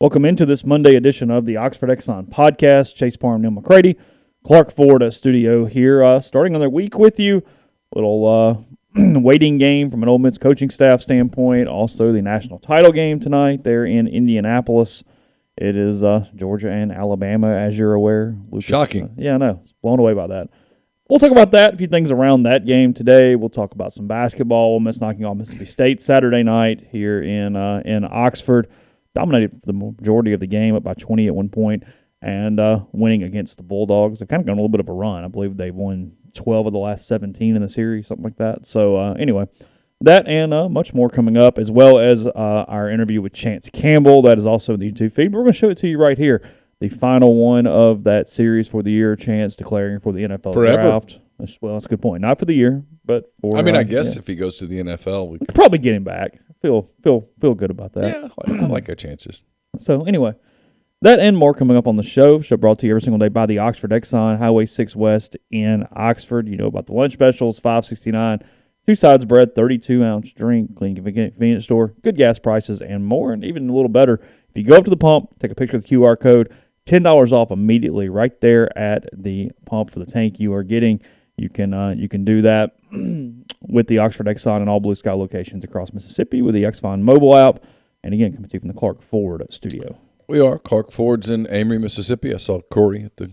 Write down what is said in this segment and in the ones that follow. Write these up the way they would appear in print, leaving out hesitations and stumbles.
Welcome into this Monday edition of the Oxford Exxon Podcast. Chase, Parham, Neal, McCready, Clark Ford studio here, starting another week with you. Little waiting game from an Ole Miss coaching staff standpoint. Also, the national title game tonight there in Indianapolis. It is Georgia and Alabama, as you're aware. Lucas, shocking. Yeah, I know. It's blown away by that. We'll talk about that, a few things around that game today. We'll talk about some basketball. Ole Miss knocking off Mississippi State Saturday night here in Oxford. Dominated the majority of the game, up by 20 at one point, and winning against the Bulldogs. They've kind of gone a little bit of a run. I believe they've won 12 of the last 17 in the series, something like that. So, anyway, that and much more coming up, as well as our interview with Chance Campbell. That is also in the YouTube feed. We're going to show it to you right here. The final one of that series for the year, Chance declaring for the NFL draft. Well, that's a good point. Not for the year, but for I guess if he goes to the NFL, we could probably get him back. Feel good about that. Yeah, I like our chances. So anyway, that and more coming up on the show. Show brought to you every single day by the Oxford Exxon, Highway 6 West in Oxford. You know about the lunch specials, $5.69, 2 sides bread, 32-ounce drink, clean convenience store, good gas prices, and more. And even a little better, if you go up to the pump, take a picture of the QR code, $10 off immediately right there at the pump for the tank you are getting. You can do that with the Oxford Exxon and all Blue Sky locations across Mississippi with the Exxon mobile app. And again, coming to you from the Clark Ford studio. We are. Clark Ford's in Amory, Mississippi. I saw Corey at the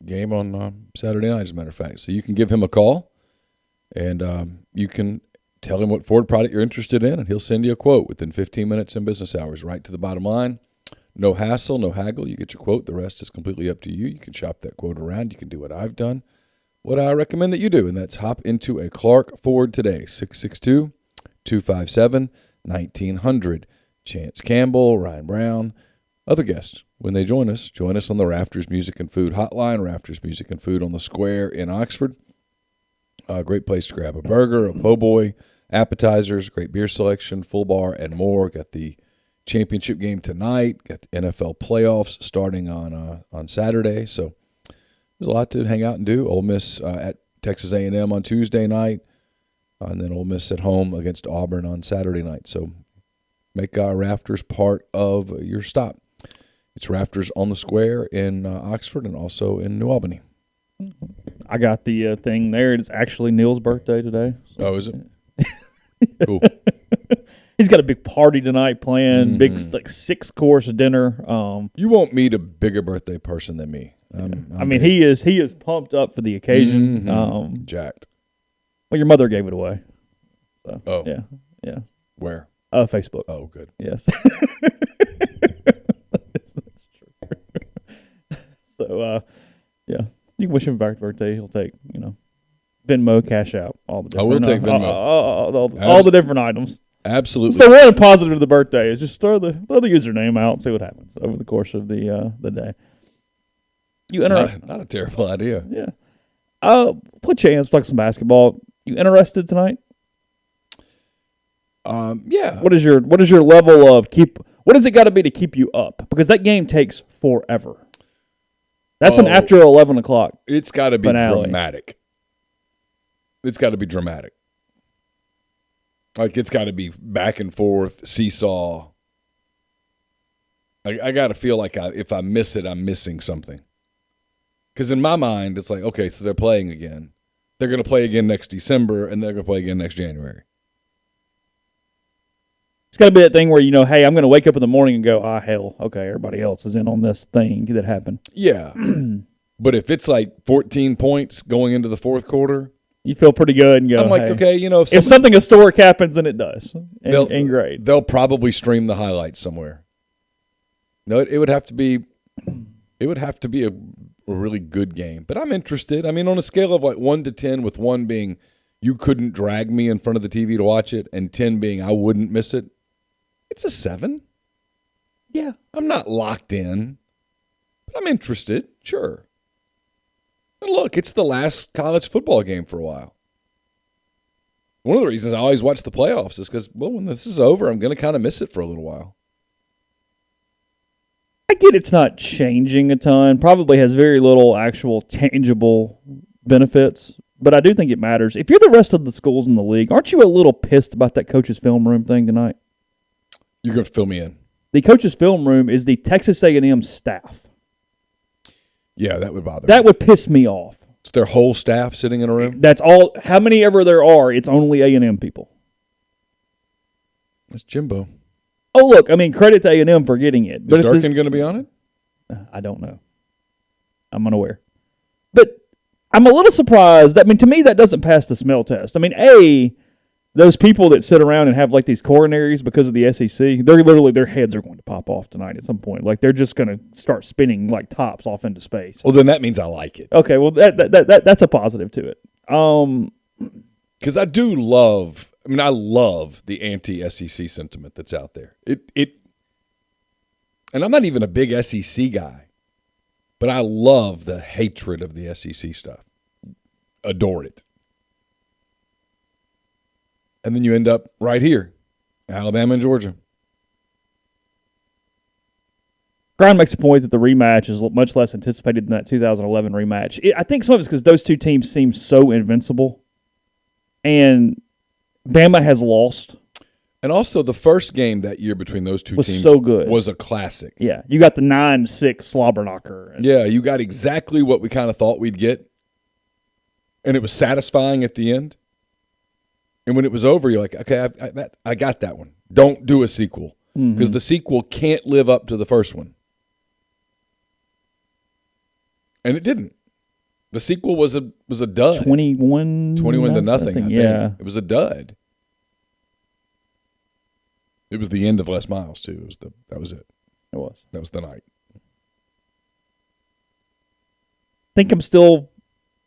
game on Saturday night, as a matter of fact. So you can give him a call, and you can tell him what Ford product you're interested in, and he'll send you a quote within 15 minutes in business hours, right to the bottom line. No hassle, no haggle. You get your quote. The rest is completely up to you. You can shop that quote around. You can do what I've done. What I recommend that you do, and that's hop into a Clark Ford today, 662-257-1900. Chance Campbell, Ryan Brown, other guests. When they join us on the Rafters Music and Food Hotline, Rafters Music and Food on the Square in Oxford. A great place to grab a burger, a po' boy, appetizers, great beer selection, full bar, and more. Got the championship game tonight. Got the NFL playoffs starting on Saturday, so there's a lot to hang out and do. Ole Miss at Texas A&M on Tuesday night, and then Ole Miss at home against Auburn on Saturday night. So make Rafters part of your stop. It's Rafters on the Square in Oxford and also in New Albany. I got the thing there. It's actually Neal's birthday today. So. Oh, is it? Cool. He's got a big party tonight planned, big 6-course dinner. You won't meet a bigger birthday person than me. He is pumped up for the occasion. Jacked. Well, your mother gave it away. So, oh. Yeah. Where? Facebook. Oh, good. Yes. That's true. So, yeah. You can wish him back birthday. He'll take, Venmo, Cash Out, all the different. I will take Venmo. All the different items. Absolutely. It's the one positive of the birthday is just throw the username out and see what happens over the course of the day. Not a terrible idea. Yeah. Put Chance talk some basketball. You interested tonight? Yeah. What is your level of what has it got to be to keep you up? Because that game takes forever. That's an after 11 o'clock. It's got to be finale. Dramatic. It's got to be dramatic. Like, it's got to be back and forth, seesaw. I got to feel like if I miss it, I'm missing something. Because in my mind, it's like, okay, so they're playing again. They're going to play again next December, and they're going to play again next January. It's got to be that thing where, hey, I'm going to wake up in the morning and go, hell, okay, everybody else is in on this thing that happened. Yeah. But if it's like 14 points going into the fourth quarter, you feel pretty good and go, I'm like, okay, if something historic happens, and it does, and great. They'll probably stream the highlights somewhere. No, it would have to be a really good game. But I'm interested. I mean, on a scale of like 1 to 10, with 1 being you couldn't drag me in front of the TV to watch it, and 10 being I wouldn't miss it, it's a 7. Yeah, I'm not locked in, but I'm interested, sure. And look, it's the last college football game for a while. One of the reasons I always watch the playoffs is because, when this is over, I'm going to kind of miss it for a little while. I get it's not changing a ton. Probably has very little actual tangible benefits, but I do think it matters. If you're the rest of the schools in the league, aren't you a little pissed about that coach's film room thing tonight? You're going to fill me in. the coach's film room is the Texas A&M staff. Yeah, that would bother me. That would piss me off. It's their whole staff sitting in a room? That's all. How many ever there are, it's only A&M people. That's Jimbo. Oh, look, I mean, credit to A&M for getting it. Is Durkin going to be on it? I don't know. I'm unaware. But I'm a little surprised. I mean, to me, that doesn't pass the smell test. I mean, those people that sit around and have like these coronaries because of the SEC, they're literally, their heads are going to pop off tonight at some point. Like, they're just going to start spinning like tops off into space. Well, then that means I like it. Okay, well, that's a positive to it. Because I love the anti-SEC sentiment that's out there. And I'm not even a big SEC guy, but I love the hatred of the SEC stuff. Adore it. And then you end up right here, Alabama and Georgia. Brian makes a point that the rematch is much less anticipated than that 2011 rematch. I think some of it's because those two teams seem so invincible, and Bama has lost. And also, the first game that year between those two teams so good. Was a classic. Yeah, you got the 9-6 slobber knocker. Yeah, you got exactly what we kind of thought we'd get, and it was satisfying at the end. And when it was over, you're like, okay, I got that one. Don't do a sequel because the sequel can't live up to the first one. And it didn't. The sequel was a dud. 21 to nothing, I think. Yeah. It was a dud. It was the end of Les Miles, too. That was it. It was. That was the night.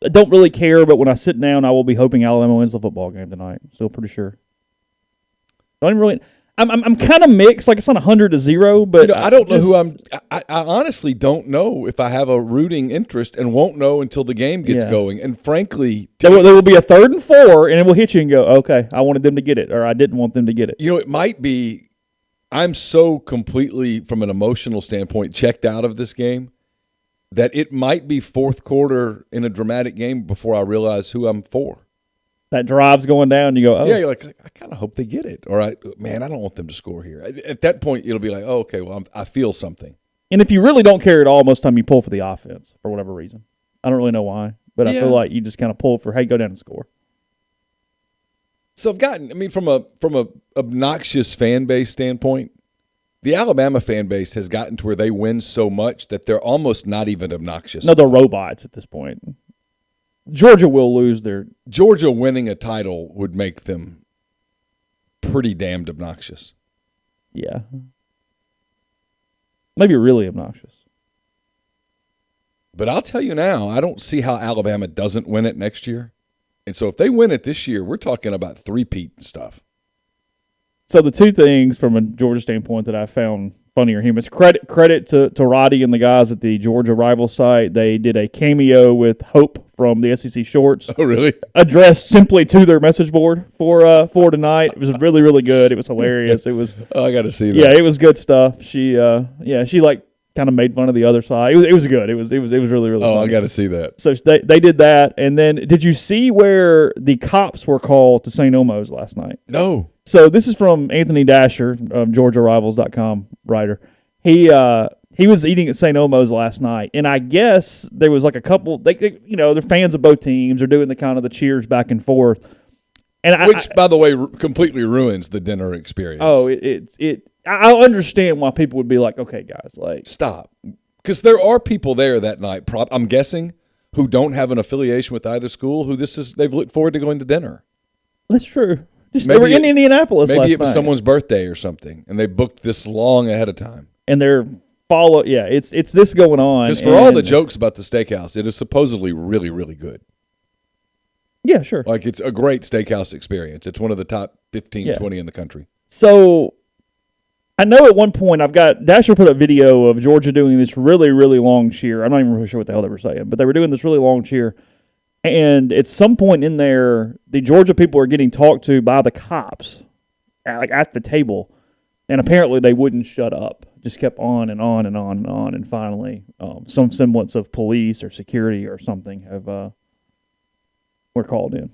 I don't really care, but when I sit down, I will be hoping Alabama wins the football game tonight. Still pretty sure. I'm kind of mixed. Like, it's not 100-0, but I don't know who I'm. I honestly don't know if I have a rooting interest, and won't know until the game gets going. And frankly, there will be a 3rd and 4, and it will hit you and go, okay, I wanted them to get it, or I didn't want them to get it. You know, it might be. I'm so completely, from an emotional standpoint, checked out of this game that it might be fourth quarter in a dramatic game before I realize who I'm for. That drive's going down, you go, oh. Yeah, you're like, I kind of hope they get it. All right, man, I don't want them to score here. At that point, it'll be like, oh, okay, well, I feel something. And if you really don't care at all, most of the time you pull for the offense for whatever reason. I don't really know why, but I feel like you just kind of pull for, hey, go down and score. So from a obnoxious fan base standpoint, the Alabama fan base has gotten to where they win so much that they're almost not even obnoxious. No, they're robots at this point. Georgia will lose their... Georgia winning a title would make them pretty damned obnoxious. Yeah. Maybe really obnoxious. But I'll tell you now, I don't see how Alabama doesn't win it next year. And so if they win it this year, we're talking about three-peat and stuff. So the two things from a Georgia standpoint that I found funny or humorous, credit to Roddy and the guys at the Georgia rival site. They did a cameo with Hope from the SEC Shorts. Oh, really? Addressed simply to their message board for tonight. It was really, really good. It was hilarious. It was. Oh, I got to see that. Yeah, it was good stuff. She like kind of made fun of the other side. It was good. It was really, really. Oh, funny. I got to see that. So they did that, and then did you see where the cops were called to St. Elmo's last night? No. So this is from Anthony Dasher, GeorgiaRivals.com writer. He was eating at St. Elmo's last night, and I guess there was like a couple. They're fans of both teams. They're doing the kind of the cheers back and forth, and which, by the way, completely ruins the dinner experience. Oh, I understand why people would be like, okay, guys, like stop, because there are people there that night. I'm guessing who don't have an affiliation with either school. They've looked forward to going to dinner. That's true. They were in Indianapolis last night. Maybe it was someone's birthday or something, and they booked this long ahead of time. And they're it's this going on. Because for all the jokes about the steakhouse, it is supposedly really, really good. Yeah, sure. Like, it's a great steakhouse experience. It's one of the top 15, 20 in the country. So I know at one point Dasher put up video of Georgia doing this really, really long cheer. I'm not even really sure what the hell they were saying, but they were doing this really long cheer. And at some point in there, the Georgia people are getting talked to by the cops, at the table, and apparently they wouldn't shut up. Just kept on and on and on and on, and finally, some semblance of police or security or something were called in.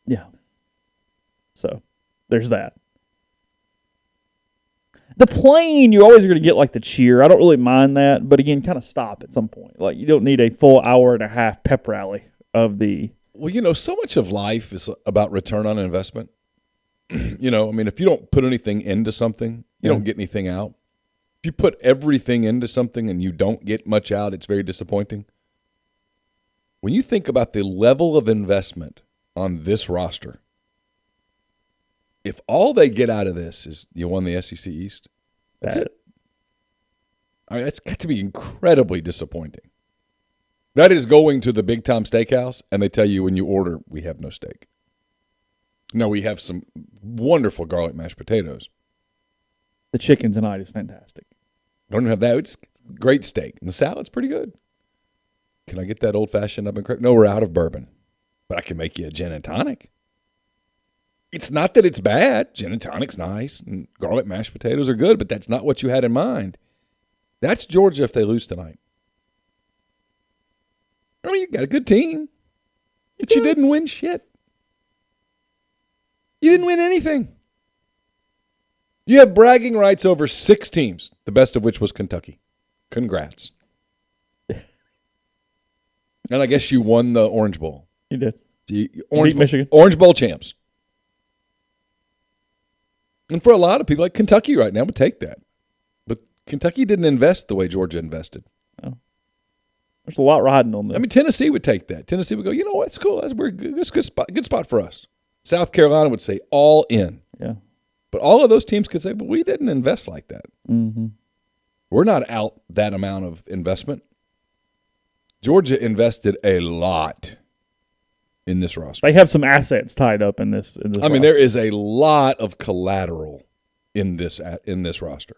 Yeah. So there's that. The plane, you're always going to get like the cheer. I don't really mind that, but again, kind of stop at some point. Like, you don't need a full hour and a half pep rally of the. Well, so much of life is about return on investment. If you don't put anything into something, you don't get anything out. If you put everything into something and you don't get much out, it's very disappointing. When you think about the level of investment on this roster, if all they get out of this is you won the SEC East, that's it. That's got to be incredibly disappointing. That is going to the big-time steakhouse, and they tell you when you order, we have no steak. No, we have some wonderful garlic mashed potatoes. The chicken tonight is fantastic. Don't have that. It's great steak. And the salad's pretty good. Can I get that old-fashioned up and crepe? No, we're out of bourbon. But I can make you a gin and tonic. It's not that it's bad. Gin and tonic's nice, and garlic mashed potatoes are good, but that's not what you had in mind. That's Georgia if they lose tonight. You got a good team, but you didn't win shit. You didn't win anything. You have bragging rights over 6 teams, the best of which was Kentucky. Congrats. And I guess you won the Orange Bowl. You did. Orange Beat Michigan. Orange Bowl champs. And for a lot of people, like Kentucky right now would take that. But Kentucky didn't invest the way Georgia invested. Oh. There's a lot riding on this. Tennessee would take that. Tennessee would go, you know what, it's cool. That's a good spot for us. South Carolina would say all in. Yeah. But all of those teams could say, but we didn't invest like that. Mm-hmm. We're not out that amount of investment. Georgia invested a lot in this roster. They have some assets tied up in this roster. There is a lot of collateral in this roster.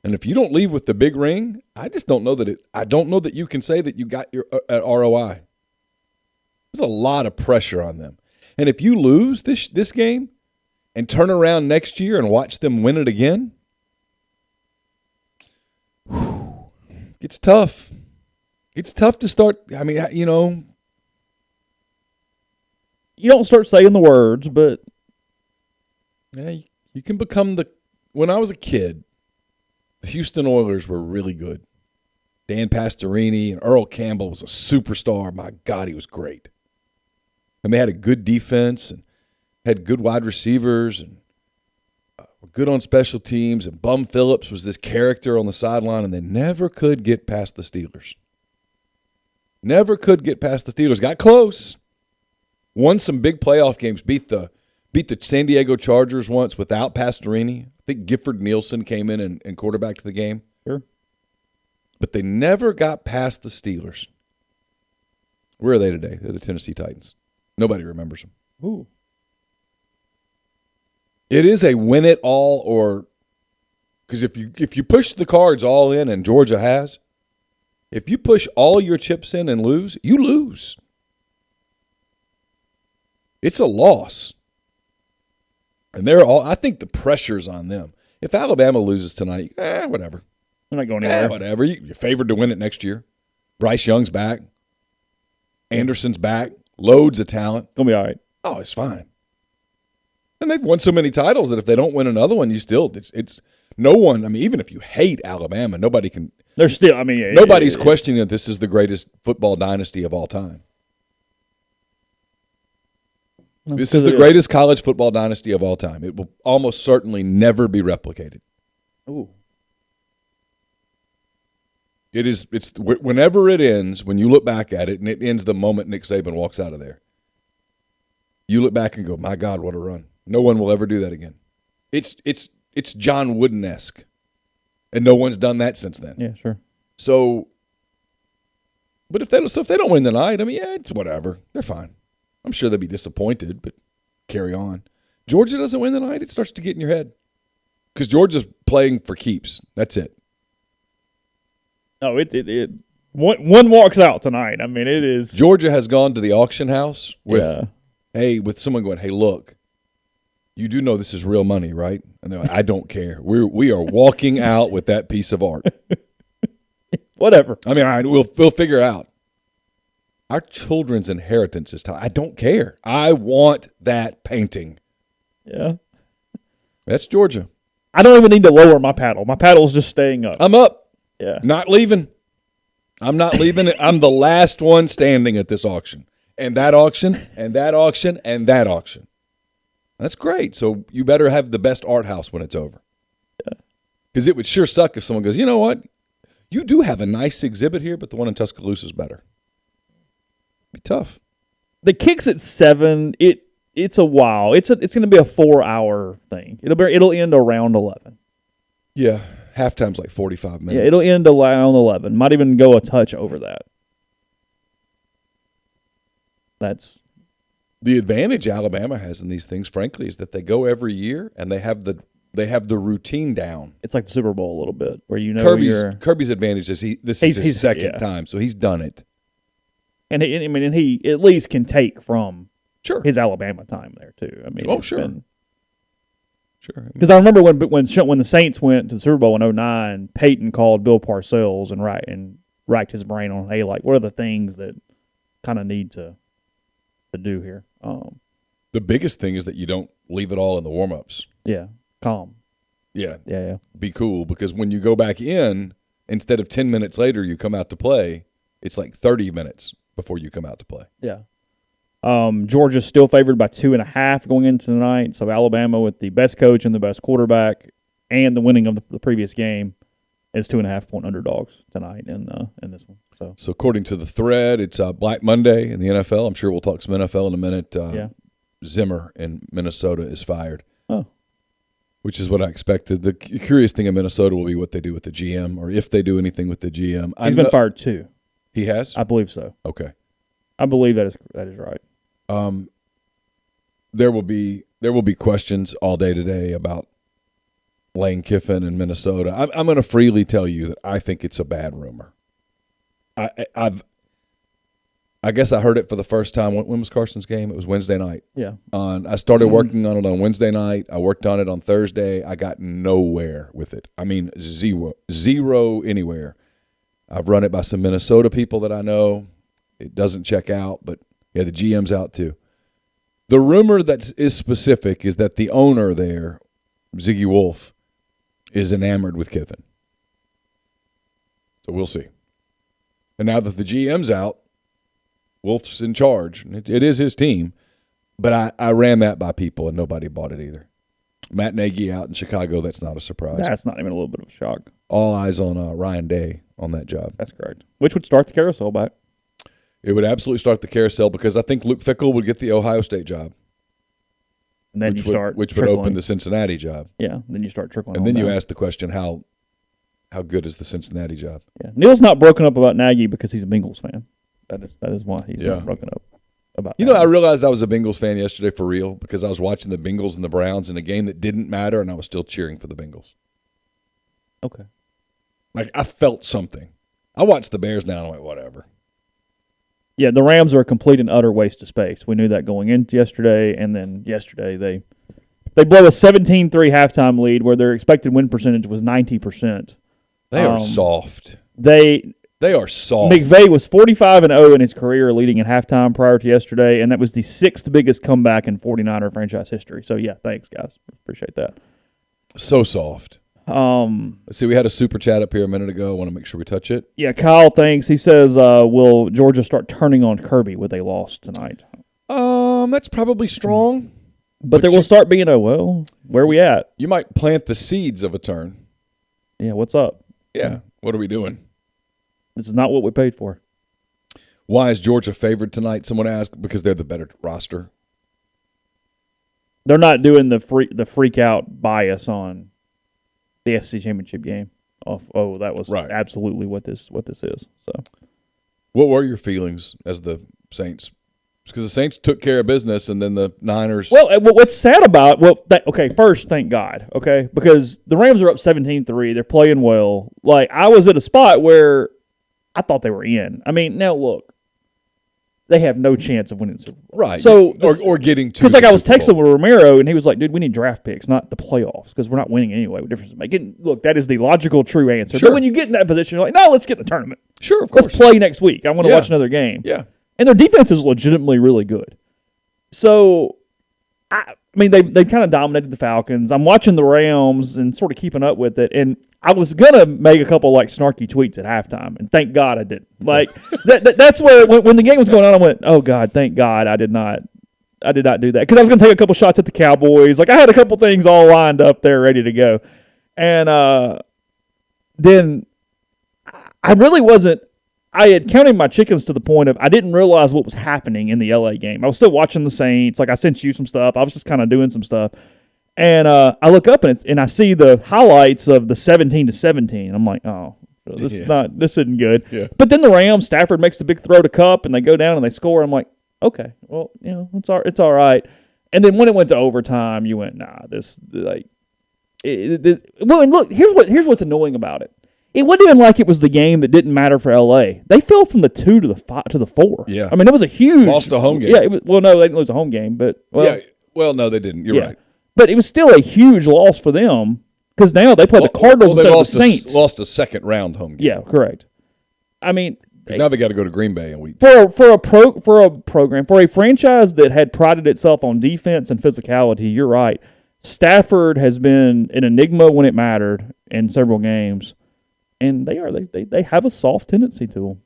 And if you don't leave with the big ring, I just don't know that you can say that you got your at ROI. There's a lot of pressure on them. And if you lose this game and turn around next year and watch them win it again, it's tough. It's tough to start. You don't start saying the words, but yeah, you can become when I was a kid, the Houston Oilers were really good. Dan Pastorini and Earl Campbell was a superstar. My God, he was great. And they had a good defense and had good wide receivers and were good on special teams. And Bum Phillips was this character on the sideline, and they never could get past the Steelers. Never could get past the Steelers. Got close. Won some big playoff games. Beat the San Diego Chargers once without Pastorini. I think Gifford Nielsen came in and quarterbacked the game. Sure. But they never got past the Steelers. Where are they today? They're the Tennessee Titans. Nobody remembers them. Ooh. It is a win it all, or because if you push the cards all in, and Georgia has, if you push all your chips in and lose, you lose. It's a loss. And I think the pressure's on them. If Alabama loses tonight, whatever. They're not going anywhere. Whatever. You're favored to win it next year. Bryce Young's back. Anderson's back. Loads of talent. Gonna be all right. Oh, it's fine. And they've won so many titles that if they don't win another one, it's no one. Even if you hate Alabama, nobody can. They're still. Nobody's questioning that this is the greatest football dynasty of all time. No, this is the greatest college football dynasty of all time. It will almost certainly never be replicated. Ooh. It's whenever it ends, when you look back at it, and it ends the moment Nick Saban walks out of there, you look back and go, my God, what a run. No one will ever do that again. It's John Wooden-esque, and no one's done that since then. Yeah, sure. So, but if they don't win tonight, it's whatever. They're fine. I'm sure they'll be disappointed, but carry on. Georgia doesn't win tonight, it starts to get in your head. Because Georgia's playing for keeps. That's it. No, one walks out tonight. It is. Georgia has gone to the auction house with someone going, hey, look, you do know this is real money, right? And they're like, I don't care. We are walking out with that piece of art. Whatever. All right, we'll figure it out. Our children's inheritance is time. I don't care. I want that painting. Yeah. That's Georgia. I don't even need to lower my paddle. My paddle's just staying up. I'm up. Yeah. Not leaving. I'm not leaving. I'm the last one standing at this auction. And that auction, and that auction, and that auction. That's great. So you better have the best art house when it's over. Because it would sure suck if someone goes, you know what? You do have a nice exhibit here, but the one in Tuscaloosa is better. Be tough. The kick's at 7. It's a while. It's going to be a 4-hour thing. It'll end around 11. Yeah, halftime's like 45 minutes. Yeah, it'll end around 11. Might even go a touch over that. That's the advantage Alabama has in these things, frankly, is that they go every year and they have the routine down. It's like the Super Bowl a little bit, where Kirby's advantage is this is his second time, so he's done it. And he at least can take from his Alabama time there too. I mean, sure. Because I remember when the Saints went to the Super Bowl in 2009, Peyton called Bill Parcells and racked his brain on, hey, like, what are the things that kind of need to do here? The biggest thing is that you don't leave it all in the warm-ups. Yeah, calm. Yeah. Be cool, because when you go back in, instead of 10 minutes later you come out to play, it's like 30 minutes before you come out to play. Yeah. Georgia's still favored by 2.5 going into tonight. So Alabama, with the best coach and the best quarterback and the winning of the previous game, is 2.5-point underdogs tonight in this one. So according to the thread, it's Black Monday in the NFL. I'm sure we'll talk some NFL in a minute. Zimmer in Minnesota is fired. Oh. Which is what I expected. The curious thing in Minnesota will be what they do with the GM, or if they do anything with the GM. He's been fired too. He has? I believe so. Okay. I believe that is right. There will be questions all day today about Lane Kiffin in Minnesota. I'm going to freely tell you that I think it's a bad rumor. I guess I heard it for the first time. When was Carson's game? It was Wednesday night. Yeah. I started working on it on Wednesday night. I worked on it on Thursday. I got nowhere with it. I mean, zero anywhere. I've run it by some Minnesota people that I know. It doesn't check out, but yeah, the GM's out too. The rumor that is specific is that the owner there, Ziggy Wolf, is enamored with Kiffin. So we'll see. And now that the GM's out, Wolf's in charge. It is his team, but I ran that by people and nobody bought it either. Matt Nagy out in Chicago, that's not a surprise. That's not even a little bit of a shock. All eyes on Ryan Day on that job. That's correct. Which would start the carousel back. It would absolutely start the carousel because I think Luke Fickell would get the Ohio State job. And then which would open the Cincinnati job. Yeah, then you start trickling. And then you down. ask the question, how good is the Cincinnati job? Yeah, Neal's not broken up about Nagy because he's a Bengals fan. That is why he's not broken up about. You know, I realized I was a Bengals fan yesterday for real because I was watching the Bengals and the Browns in a game that didn't matter, and I was still cheering for the Bengals. Okay. Like, I felt something. I watched the Bears now and I went, whatever. Yeah, the Rams are a complete and utter waste of space. We knew that going into yesterday, and then yesterday they blow a 17-3 halftime lead where their expected win percentage was 90%. They are soft. They are soft. McVay was 45-0 in his career leading at halftime prior to yesterday, and that was the 6th biggest comeback in 49er franchise history. So, yeah, thanks, guys. Appreciate that. So soft. Let's see, we had a super chat up here a minute ago. I want to make sure we touch it. Yeah, Kyle thinks. He says, will Georgia start turning on Kirby with a loss tonight? That's probably strong. But there will start being where are we at? You might plant the seeds of a turn. Yeah, what's up? Yeah, what are we doing? This is not what we paid for. Why is Georgia favored tonight? Someone asked. Because they're the better roster. They're not doing the freak out bias on the SEC championship game. That was absolutely what this is. So, what were your feelings as the Saints? Because the Saints took care of business, and then the Niners. Well, what's sad about first, thank God, okay, because the Rams are up 17-3. They're playing well. Like, I was at a spot where I thought they were in. I mean, now look, they have no chance of winning the Super Bowl. Right. So or getting to. Because I was texting with Romero, and he was like, "Dude, we need draft picks, not the playoffs, because we're not winning anyway. What difference does it make?" And look, that is the logical, true answer. Sure. But when you get in that position, you're like, "No, let's get in the tournament. Sure, of course. Let's play next week. I want to watch another game." Yeah. And their defense is legitimately really good. So I mean, they kind of dominated the Falcons. I'm watching the Rams and sort of keeping up with it, and I was gonna make a couple like snarky tweets at halftime, and thank God I didn't. Like that's where when the game was going on, I went, "Oh God, thank God I did not do that," because I was gonna take a couple shots at the Cowboys. Like I had a couple things all lined up there, ready to go, and then I really wasn't. I had counted my chickens to the point of I didn't realize what was happening in the LA game. I was still watching the Saints. Like I sent you some stuff. I was just kind of doing some stuff. And I look up and I see the highlights of the 17-17. I'm like, oh, this isn't good. Yeah. But then the Rams, Stafford makes the big throw to Cup and they go down and they score. I'm like, okay, well, it's all right. And then when it went to overtime, you went, nah, well, and look, here's what's annoying about it. It wasn't even like it was the game that didn't matter for LA. They fell from the 2 to the 4. Yeah. I mean, it was a huge lost a home game. Yeah. No, they didn't lose a home game, but no, they didn't. You're right. But it was still a huge loss for them because now they play the Cardinals instead of the Saints. Lost a second round home game. Yeah, correct. I mean, now they got to go to Green Bay in week 2. For a franchise that had prided itself on defense and physicality. You're right. Stafford has been an enigma when it mattered in several games, and they have a soft tendency to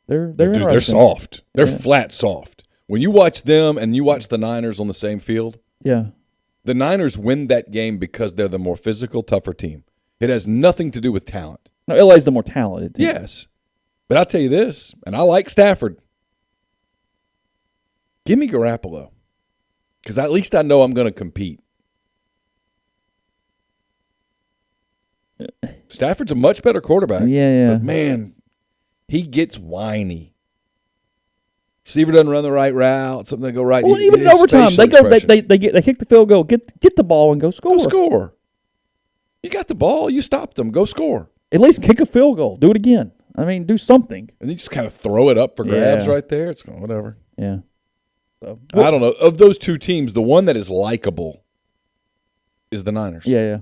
them. They're soft. They're flat soft. When you watch them and you watch the Niners on the same field, the Niners win that game because they're the more physical, tougher team. It has nothing to do with talent. No, LA's the more talented team. Yes. But I'll tell you this, and I like Stafford. Give me Garoppolo, because at least I know I'm going to compete. Stafford's a much better quarterback. Yeah. But, man, he gets whiny. Receiver doesn't run the right route. Something doesn't go right. Well, even in overtime, they kick the field goal, get the ball, and go score. Go score. You got the ball. You stopped them. Go score. At least kick a field goal. Do it again. I mean, do something. And you just kind of throw it up for grabs right there. It's going whatever. Yeah. So I don't know. Of those two teams, the one that is likable is the Niners. Yeah.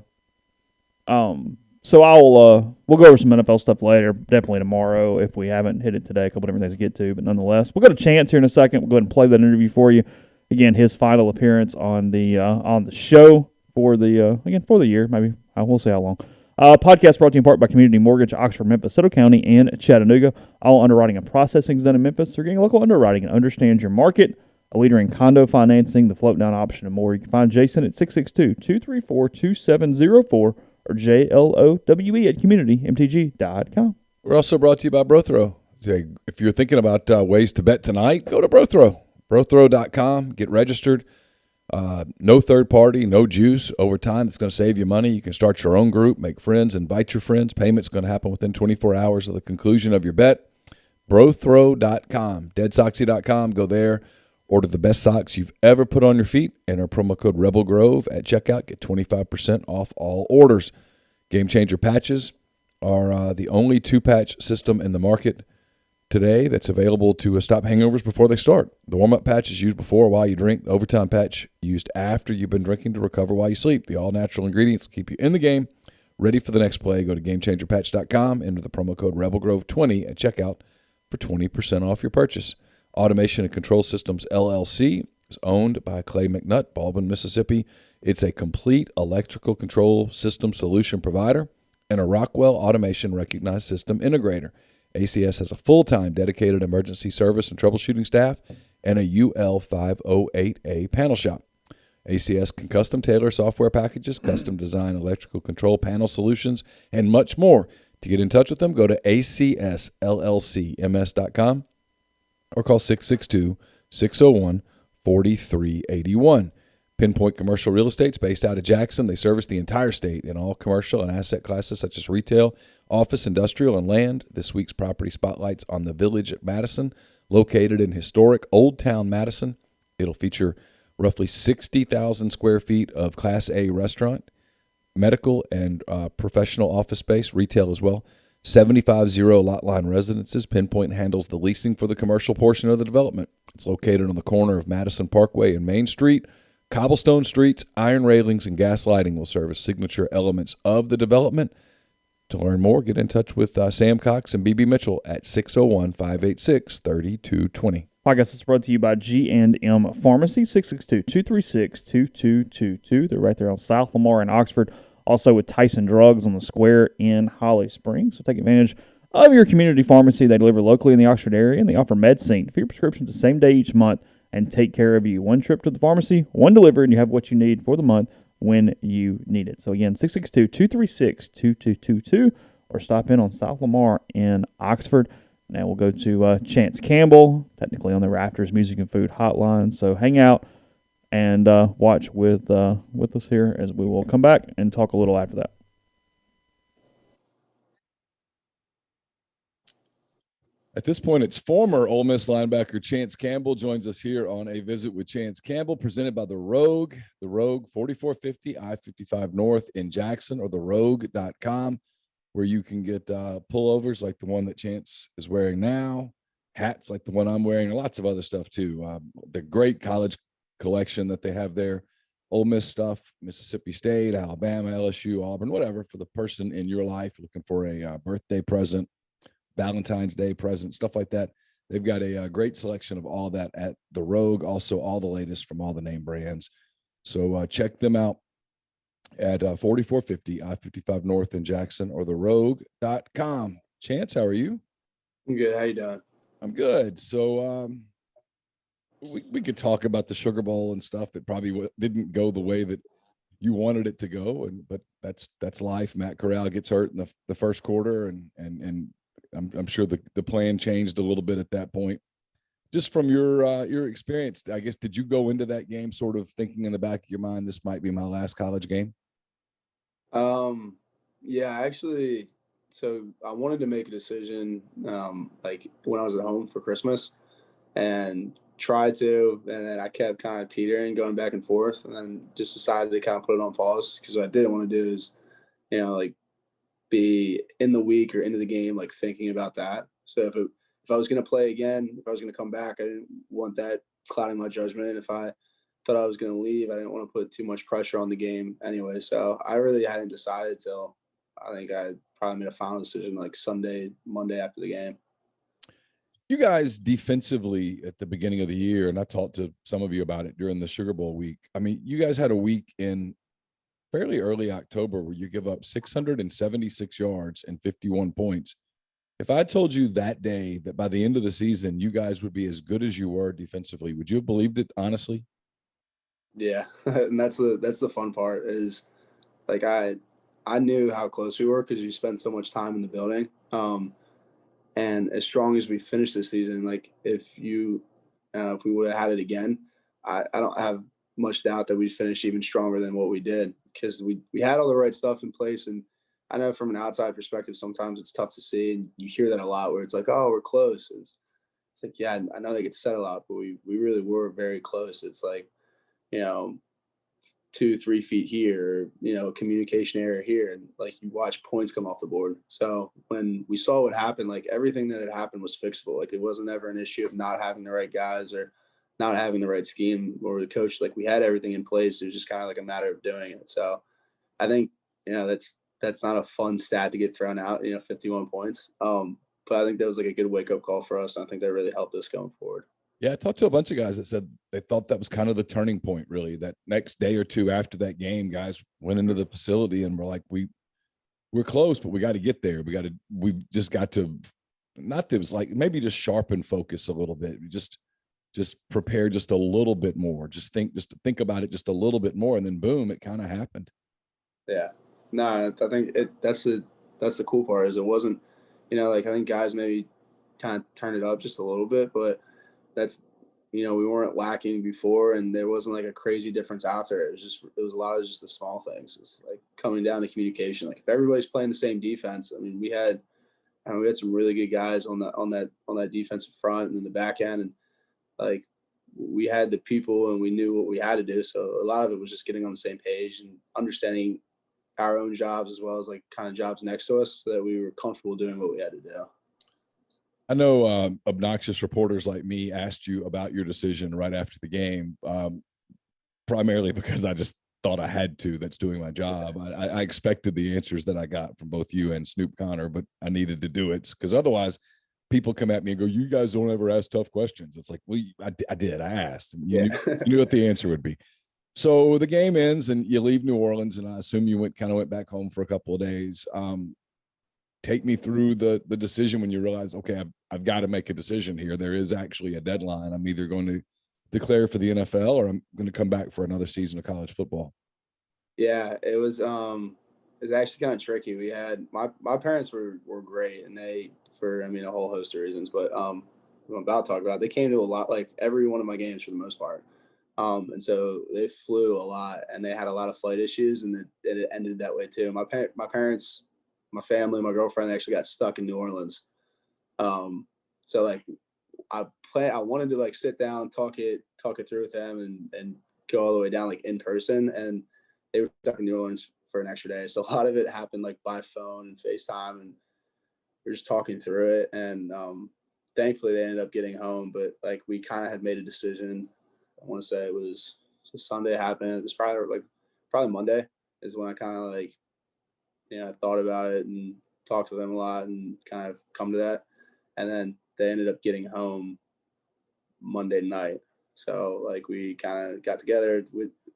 So we'll go over some NFL stuff later, definitely tomorrow if we haven't hit it today. A couple different things to get to, but nonetheless, we'll go to Chance here in a second. We'll go ahead and play that interview for you. Again, his final appearance on the show for the year, maybe we'll see how long. Podcast brought to you in part by Community Mortgage, Oxford, Memphis, Soto County, and Chattanooga. All underwriting and processing is done in Memphis. They're getting local underwriting and understands your market. A leader in condo financing, the float down option, and more. You can find Jason at 662-234-2704 or JLOWE at communitymtg.com. We're also brought to you by BroThrow. If you're thinking about ways to bet tonight, go to BroThrow. BroThrow.com. Get registered. No third party, no juice. Over time, it's going to save you money. You can start your own group, make friends, invite your friends. Payment's going to happen within 24 hours of the conclusion of your bet. BroThrow.com. DeadSoxy.com. Go there. Order the best socks you've ever put on your feet. Enter promo code RebelGrove at checkout. Get 25% off all orders. Game Changer patches are the only two-patch system in the market today that's available to stop hangovers before they start. The warm-up patch is used before or while you drink. The overtime patch used after you've been drinking to recover while you sleep. The all-natural ingredients will keep you in the game, ready for the next play. Go to GameChangerPatch.com. Enter the promo code RebelGrove20 at checkout for 20% off your purchase. Automation and Control Systems, LLC, is owned by Clay McNutt, Baldwin, Mississippi. It's a complete electrical control system solution provider and a Rockwell Automation recognized system integrator. ACS has a full-time dedicated emergency service and troubleshooting staff and a UL508A panel shop. ACS can custom tailor software packages, custom design electrical control panel solutions, and much more. To get in touch with them, go to acsllcms.com. or call 662-601-4381. Pinpoint Commercial Real Estate is based out of Jackson. They service the entire state in all commercial and asset classes such as retail, office, industrial, and land. This week's property spotlight's on the Village at Madison, located in historic Old Town Madison. It'll feature roughly 60,000 square feet of Class A restaurant, medical and professional office space, retail as well. 750 lot line residences. Pinpoint handles the leasing for the commercial portion of the development. It's located on the corner of Madison Parkway and Main Street. Cobblestone streets, iron railings, and gas lighting will serve as signature elements of the development. To learn more, get in touch with Sam Cox and BB Mitchell at 601-586-3220. Podcast is brought to you by G&M Pharmacy, 662-236-2222. They're right there on South Lamar in Oxford. Also with Tyson Drugs on the Square in Holly Springs. So take advantage of your community pharmacy. They deliver locally in the Oxford area, and they offer medicine for your prescriptions the same day each month and take care of you. One trip to the pharmacy, one delivery, and you have what you need for the month when you need it. So again, 662-236-2222, or stop in on South Lamar in Oxford. Now we'll go to Chance Campbell, technically on the Raptors Music and Food Hotline. So hang out and watch with us here as we will come back and talk a little after that. At this point, it's former Ole Miss linebacker Chance Campbell joins us here on A Visit with Chance Campbell, presented by The Rogue. The Rogue, 4450 I-55 North in Jackson, or therogue.com, where you can get pullovers like the one that Chance is wearing now, hats like the one I'm wearing, and lots of other stuff too. The great college collection that they have there, Ole Miss stuff, Mississippi State, Alabama, LSU, Auburn, whatever, for the person in your life looking for a birthday present, Valentine's Day present, stuff like that. They've got a great selection of all that at The Rogue, also all the latest from all the name brands. So check them out at 4450 I-55 North in Jackson, or therogue.com. Chance, how are you? I'm good. How you doing? I'm good. So we could talk about the Sugar Bowl and stuff. It probably didn't go the way that you wanted it to go, but that's life. Matt Corral gets hurt in the first quarter, and I'm sure the plan changed a little bit at that point. Just from your experience, I guess, did you go into that game sort of thinking in the back of your mind, this might be my last college game? Yeah, actually, so I wanted to make a decision, like when I was at home for Christmas, and tried to, and then I kept kind of teetering, going back and forth, and then just decided to kind of put it on pause, because what I didn't want to do is, like be in the week or into the game, like thinking about that. So if I was going to play again, if I was going to come back, I didn't want that clouding my judgment. If I thought I was going to leave, I didn't want to put too much pressure on the game anyway. So I really hadn't decided till I think I probably made a final decision like Monday after the game. You guys defensively at the beginning of the year, and I talked to some of you about it during the Sugar Bowl week. I mean, you guys had a week in fairly early October where you give up 676 yards and 51 points. If I told you that day that by the end of the season, you guys would be as good as you were defensively, would you have believed it, honestly? Yeah. And that's the fun part is, like, I knew how close we were because you spend so much time in the building. And as strong as we finished this season, like if we would have had it again, I don't have much doubt that we'd finish even stronger than what we did, because we had all the right stuff in place. And I know from an outside perspective, sometimes it's tough to see, and you hear that a lot where it's like, oh, we're close. It's like, yeah, I know they get said a lot, but we really were very close. It's like, 2-3 feet here, communication error here, and like you watch points come off the board. So when we saw what happened, like everything that had happened was fixable. Like it wasn't ever an issue of not having the right guys or not having the right scheme or the coach. Like we had everything in place. It was just kind of like a matter of doing it. So I think, that's not a fun stat to get thrown out, 51 points. But I think that was like a good wake up call for us. And I think that really helped us going forward. Yeah, I talked to a bunch of guys that said they thought that was kind of the turning point, really. That next day or two after that game, guys went into the facility and were like, we're close, but we got to get there. We just got to, not that it was like, maybe just sharpen focus a little bit. Just prepare just a little bit more. Just think about it just a little bit more. And then boom, it kind of happened. Yeah. No, I think that's the cool part is it wasn't, like I think guys maybe kind of turned it up just a little bit, but that's, we weren't lacking before, and there wasn't like a crazy difference after. It was a lot of just the small things. It's like coming down to communication. Like if everybody's playing the same defense, I mean, we had some really good guys on that defensive front and in the back end, and like we had the people and we knew what we had to do. So a lot of it was just getting on the same page and understanding our own jobs as well as like kind of jobs next to us, so that we were comfortable doing what we had to do. I know obnoxious reporters like me asked you about your decision right after the game, primarily because I just thought I had to. That's doing my job. I expected the answers that I got from both you and Snoop Connor, but I needed to do it because otherwise people come at me and go, "You guys don't ever ask tough questions." It's like, well, I did. I asked, and Yeah. you knew what the answer would be. So the game ends, and you leave New Orleans, and I assume you went back home for a couple of days. Take me through the decision when you realize, okay, I've got to make a decision here. There is actually a deadline. I'm either going to declare for the NFL or I'm going to come back for another season of college football. Yeah, it was actually kind of tricky. We had my parents were great, and they, for a whole host of reasons, but I'm about to talk about, they came to a lot, like every one of my games for the most part. And so they flew a lot, and they had a lot of flight issues, and it ended that way too. My parents, my family, my girlfriend actually got stuck in New Orleans. So like I wanted to like sit down, talk it through with them and go all the way down like in person, and they were stuck in New Orleans for an extra day. So a lot of it happened like by phone and FaceTime, and we are just talking through it. And thankfully they ended up getting home, but like we kind of had made a decision. I want to say it was Sunday happened. It was probably Monday is when I kind of like, I thought about it and talked to them a lot and kind of come to that. And then they ended up getting home Monday night. So like we kind of got together.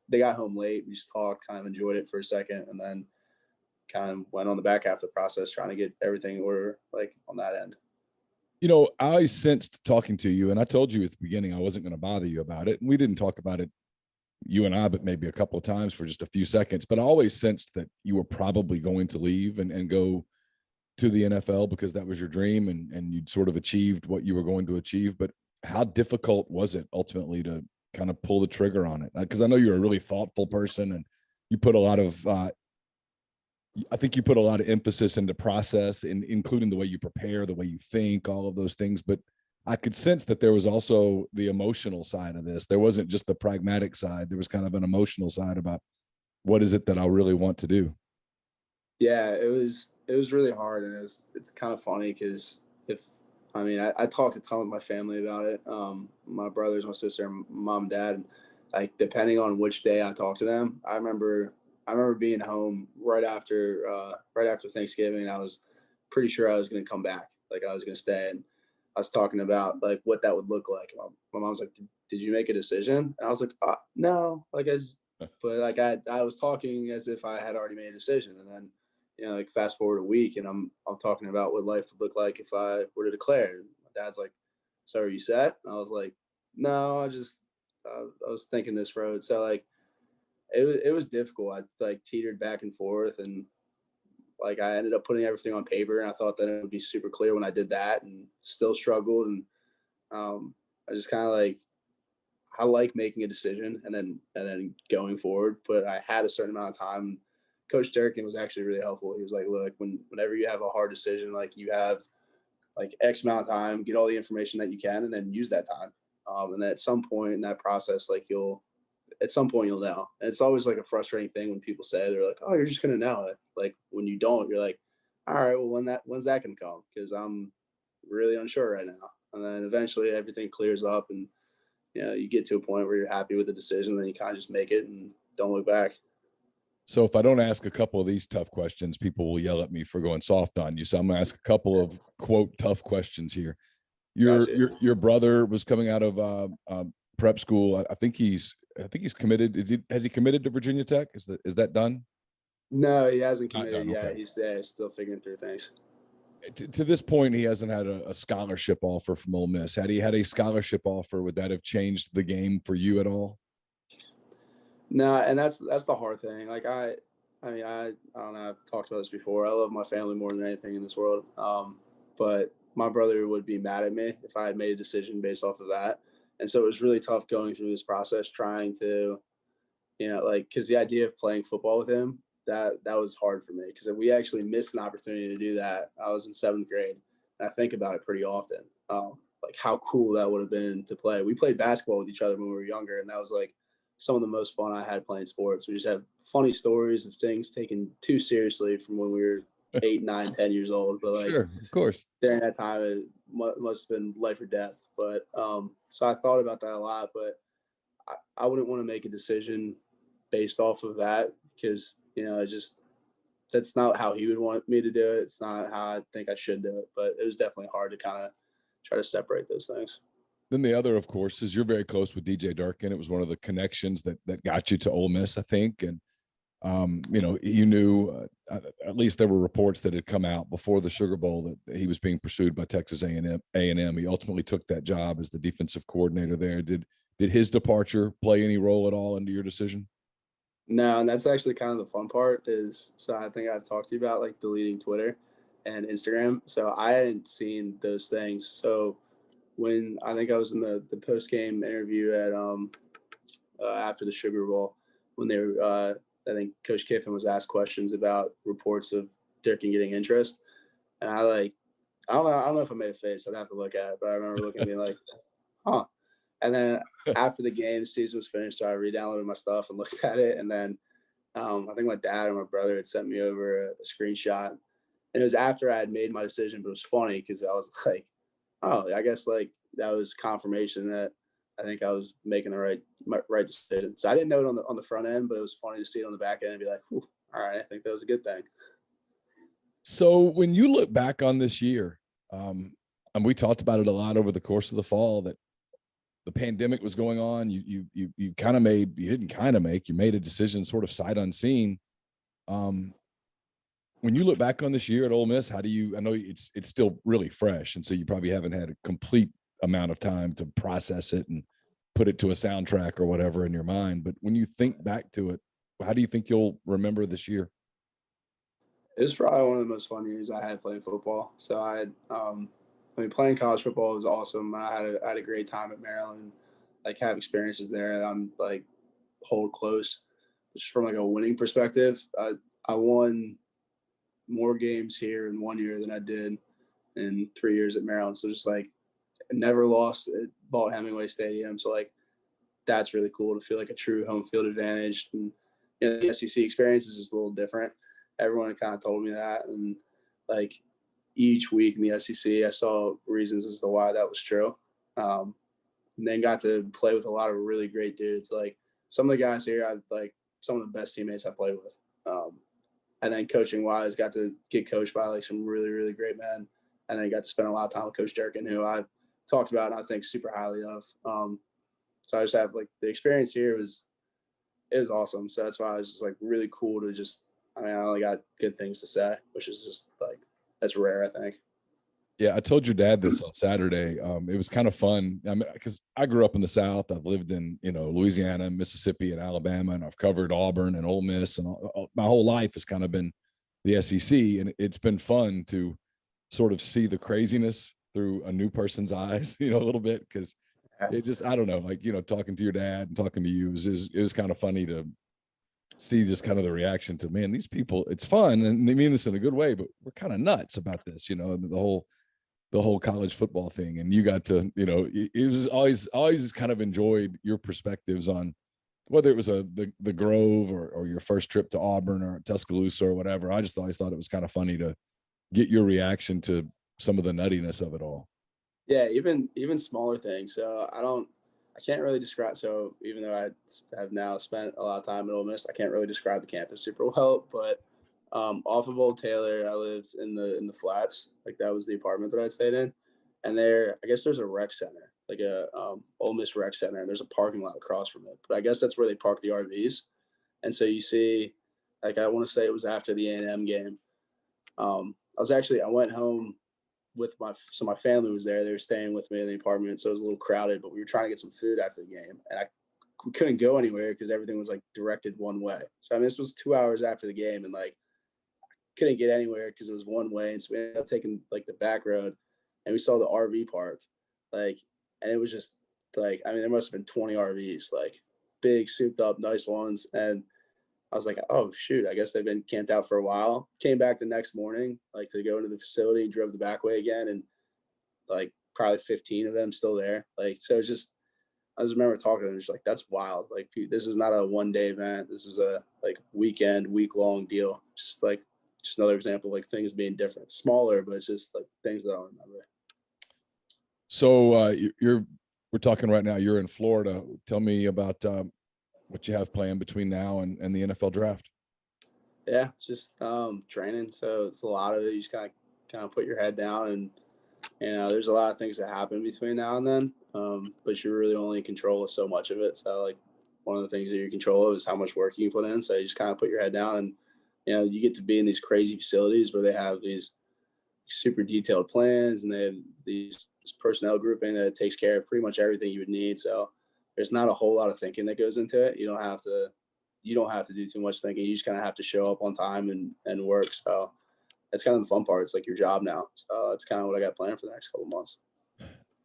They got home late. We just talked, kind of enjoyed it for a second, and then kind of went on the back half of the process trying to get everything in order, like on that end. I sensed talking to you, and I told you at the beginning I wasn't going to bother you about it. And we didn't talk about it, you and I, but maybe a couple of times for just a few seconds. But I always sensed that you were probably going to leave and go to the NFL because that was your dream and you'd sort of achieved what you were going to achieve. But how difficult was it ultimately to kind of pull the trigger on it? Because I know you're a really thoughtful person and you put a lot of I think you put a lot of emphasis into process, including the way you prepare, the way you think, all of those things. But I could sense that there was also the emotional side of this. There wasn't just the pragmatic side. There was kind of an emotional side about what is it that I really want to do. Yeah, it was really hard, and it's kind of funny because I talked a ton with my family about it. My brothers, my sister, mom, dad. Like depending on which day I talked to them, I remember being home right after Thanksgiving. I was pretty sure I was going to come back, like I was going to stay, and I was talking about like what that would look like. My mom was like, "Did you make a decision?" And I was like, "No." Like but like I was talking as if I had already made a decision, and then like fast forward a week, and I'm talking about what life would look like if I were to declare. And my dad's like, "So are you set?" And I was like, "No, I was thinking this road." So like it was difficult. I like teetered back and forth, and like I ended up putting everything on paper, and I thought that it would be super clear when I did that, and still struggled. And I just kind of like I like making a decision and then going forward, but I had a certain amount of time. Coach Durkin was actually really helpful. He was like, "Look, whenever you have a hard decision, like you have like X amount of time, get all the information that you can, and then use that time. And then at some point in that process, like you'll know." And it's always like a frustrating thing when people say they're like, "Oh, you're just gonna know it." Like when you don't, you're like, "All right, well, when's that gonna come?" Because I'm really unsure right now. And then eventually everything clears up, and you get to a point where you're happy with the decision, then you kind of just make it and don't look back. So if I don't ask a couple of these tough questions, people will yell at me for going soft on you. So I'm going to ask a couple of quote tough questions here. Your brother was coming out of prep school. I think he's committed. Has he committed to Virginia Tech? Is that done? No, he hasn't committed yet. Okay. He's still figuring through things. To this point, he hasn't had a scholarship offer from Ole Miss. Had he had a scholarship offer, would that have changed the game for you at all? No, and that's the hard thing. Like I don't know. I've talked about this before. I love my family more than anything in this world. But my brother would be mad at me if I had made a decision based off of that. And so it was really tough going through this process, trying to, because the idea of playing football with him, that was hard for me because we actually missed an opportunity to do that. I was in 7th grade, and I think about it pretty often. Like how cool that would have been to play. We played basketball with each other when we were younger, and that was like some of the most fun I had playing sports. We just have funny stories of things taken too seriously from when we were 8, 9, 10 years old. But like, sure, of course, during that time, it must have been life or death. But so I thought about that a lot, but I wouldn't want to make a decision based off of that because, that's not how he would want me to do it. It's not how I think I should do it. But it was definitely hard to kind of try to separate those things. Then the other, of course, is you're very close with DJ Durkin. It was one of the connections that got you to Ole Miss, I think. And, you knew at least there were reports that had come out before the Sugar Bowl that he was being pursued by Texas A&M. He ultimately took that job as the defensive coordinator there. Did his departure play any role at all into your decision? No, and that's actually kind of the fun part is, so I think I've talked to you about like deleting Twitter and Instagram. So I hadn't seen those things. So when I think I was in the post-game interview at after the Sugar Bowl, when they were, I think Coach Kiffin was asked questions about reports of Durkin getting interest. And I don't know if I made a face. I'd have to look at it, but I remember looking at me like, huh. And then after the game, the season was finished, so I re-downloaded my stuff and looked at it. And then I think my dad and my brother had sent me over a screenshot. And it was after I had made my decision, but it was funny because I was like, oh, I guess like that was confirmation that I think I was making the right decision. So I didn't know it on the front end, but it was funny to see it on the back end and be like, all right, I think that was a good thing. So when you look back on this year, and we talked about it a lot over the course of the fall, that the pandemic was going on. You made a decision sort of sight unseen. When you look back on this year at Ole Miss, I know it's still really fresh. And so you probably haven't had a complete amount of time to process it and put it to a soundtrack or whatever in your mind. But when you think back to it, how do you think you'll remember this year? It was probably one of the most fun years I had playing football. So playing college football was awesome. I had a great time at Maryland, like have experiences there. I'm like hold close. Just from like a winning perspective, I won more games here in 1 year than I did in 3 years at Maryland. So just like I never lost at Vaught Hemingway Stadium. So like that's really cool to feel like a true home field advantage. And the SEC experience is just a little different. Everyone kind of told me that, and like each week in the SEC, I saw reasons as to why that was true. And then got to play with a lot of really great dudes. Like some of the guys here, I like some of the best teammates I played with. And then coaching wise, got to get coached by like some really, really great men. And then got to spend a lot of time with Coach Durkin, who I've talked about and I think super highly of. So I just have like the experience here was awesome. So that's why it was just like really cool to just, I only got good things to say, which is just like, that's rare, I think. Yeah, I told your dad this on Saturday. It was kind of fun. I mean, because I grew up in the South. I've lived in, Louisiana, Mississippi, and Alabama, and I've covered Auburn and Ole Miss, and my whole life has kind of been the SEC. And it's been fun to sort of see the craziness through a new person's eyes, a little bit, because it just, I don't know, like, talking to your dad and talking to you, it was kind of funny to see just kind of the reaction to, man, these people, it's fun and they mean this in a good way, but we're kind of nuts about this, the whole college football thing. And you got to, it was always kind of enjoyed your perspectives on whether it was the Grove or your first trip to Auburn or Tuscaloosa or whatever. I just always thought it was kind of funny to get your reaction to some of the nuttiness of it all. Yeah, even smaller things. So I can't really describe. So even though I have now spent a lot of time at Ole Miss, I can't really describe the campus super well. But off of Old Taylor, I lived in the flats. Like that was the apartment that I stayed in. And there, I guess there's a rec center, like a Ole Miss rec center, and there's a parking lot across from it. But I guess that's where they park the RVs. And so you see, like I want to say it was after the A&M game. I went home with my family was there. They were staying with me in the apartment, so it was a little crowded, but we were trying to get some food after the game, and we couldn't go anywhere because everything was like directed one way. So this was 2 hours after the game, and like couldn't get anywhere because it was one way. And so we ended up taking like the back road, and we saw the RV park, like, and it was just like, there must have been 20 RVs, like big, souped up, nice ones, and I was like, oh, shoot, I guess they've been camped out for a while. Came back the next morning, like to go into the facility, drove the back way again, and like probably 15 of them still there. Like, so it's just, I just remember talking to them, just like, that's wild. Like, this is not a one-day event. This is a like week-long deal. Just another example of like things being different, smaller, but it's just like things that I don't remember. So we're talking right now. You're in Florida. Tell me about what you have planned between now and the NFL draft. Yeah, just training. So it's a lot of it. You just kind of put your head down, and there's a lot of things that happen between now and then. But you're really only in control of so much of it. So like one of the things that you're in control of is how much work you can put in. So you just kind of put your head down, and you get to be in these crazy facilities where they have these super detailed plans, and they have this personnel grouping that takes care of pretty much everything you would need. So there's not a whole lot of thinking that goes into it. You don't have to do too much thinking. You just kind of have to show up on time and work. So that's kind of the fun part. It's like your job now. So that's kind of what I got planned for the next couple of months.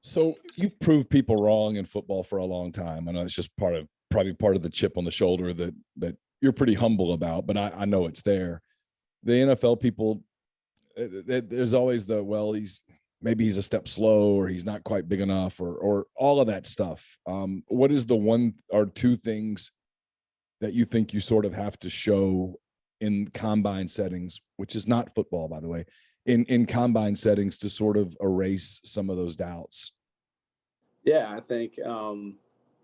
So you've proved people wrong in football for a long time. I know it's just probably part of the chip on the shoulder that you're pretty humble about, but I know it's there. The NFL people, there's always maybe he's a step slow, or he's not quite big enough, or all of that stuff. What is the one or two things that you think you sort of have to show in combine settings, which is not football, by the way, in combine settings to sort of erase some of those doubts? Yeah, I think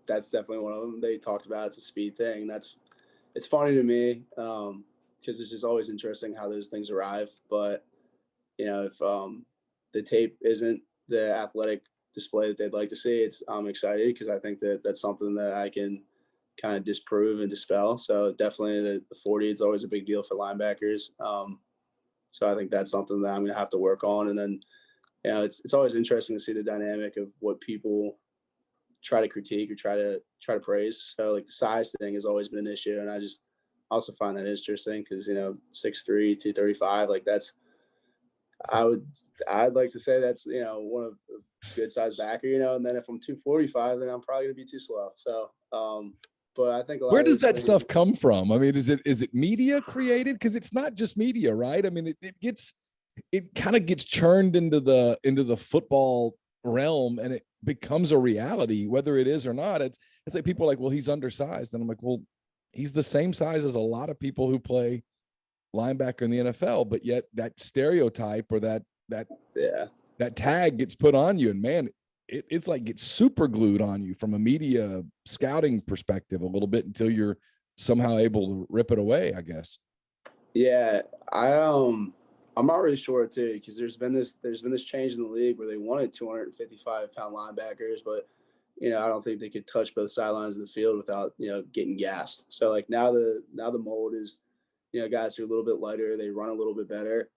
that's definitely one of them. They talked about it's a speed thing. It's funny to me because it's just always interesting how those things arrive. But if the tape isn't the athletic display that they'd like to see, I'm excited because I think that that's something that I can kind of disprove and dispel. So definitely the 40 is always a big deal for linebackers. So I think that's something that I'm going to have to work on. And then, it's always interesting to see the dynamic of what people try to critique or try to praise. So like the size thing has always been an issue. And I just also find that interesting because, 6'3", 235, like I'd like to say that's, one of a good size backer, and then if I'm 245, then I'm probably going to be too slow. So, but I think a lot Where of does those that things, stuff come from? I mean, is it media created? Because it's not just media, right? I mean, it kind of gets churned into the football realm, and it becomes a reality, whether it is or not. It's like people are like, well, he's undersized, and I'm like, well, he's the same size as a lot of people who play linebacker in the NFL, but yet that stereotype or that tag gets put on you, and man, it's like gets super glued on you from a media scouting perspective a little bit until you're somehow able to rip it away, I guess. Yeah, I'm not really sure too because there's been this change in the league where they wanted 255-pound linebackers, but I don't think they could touch both sidelines of the field without getting gassed. So like now the mold is guys who are a little bit lighter, they run a little bit better.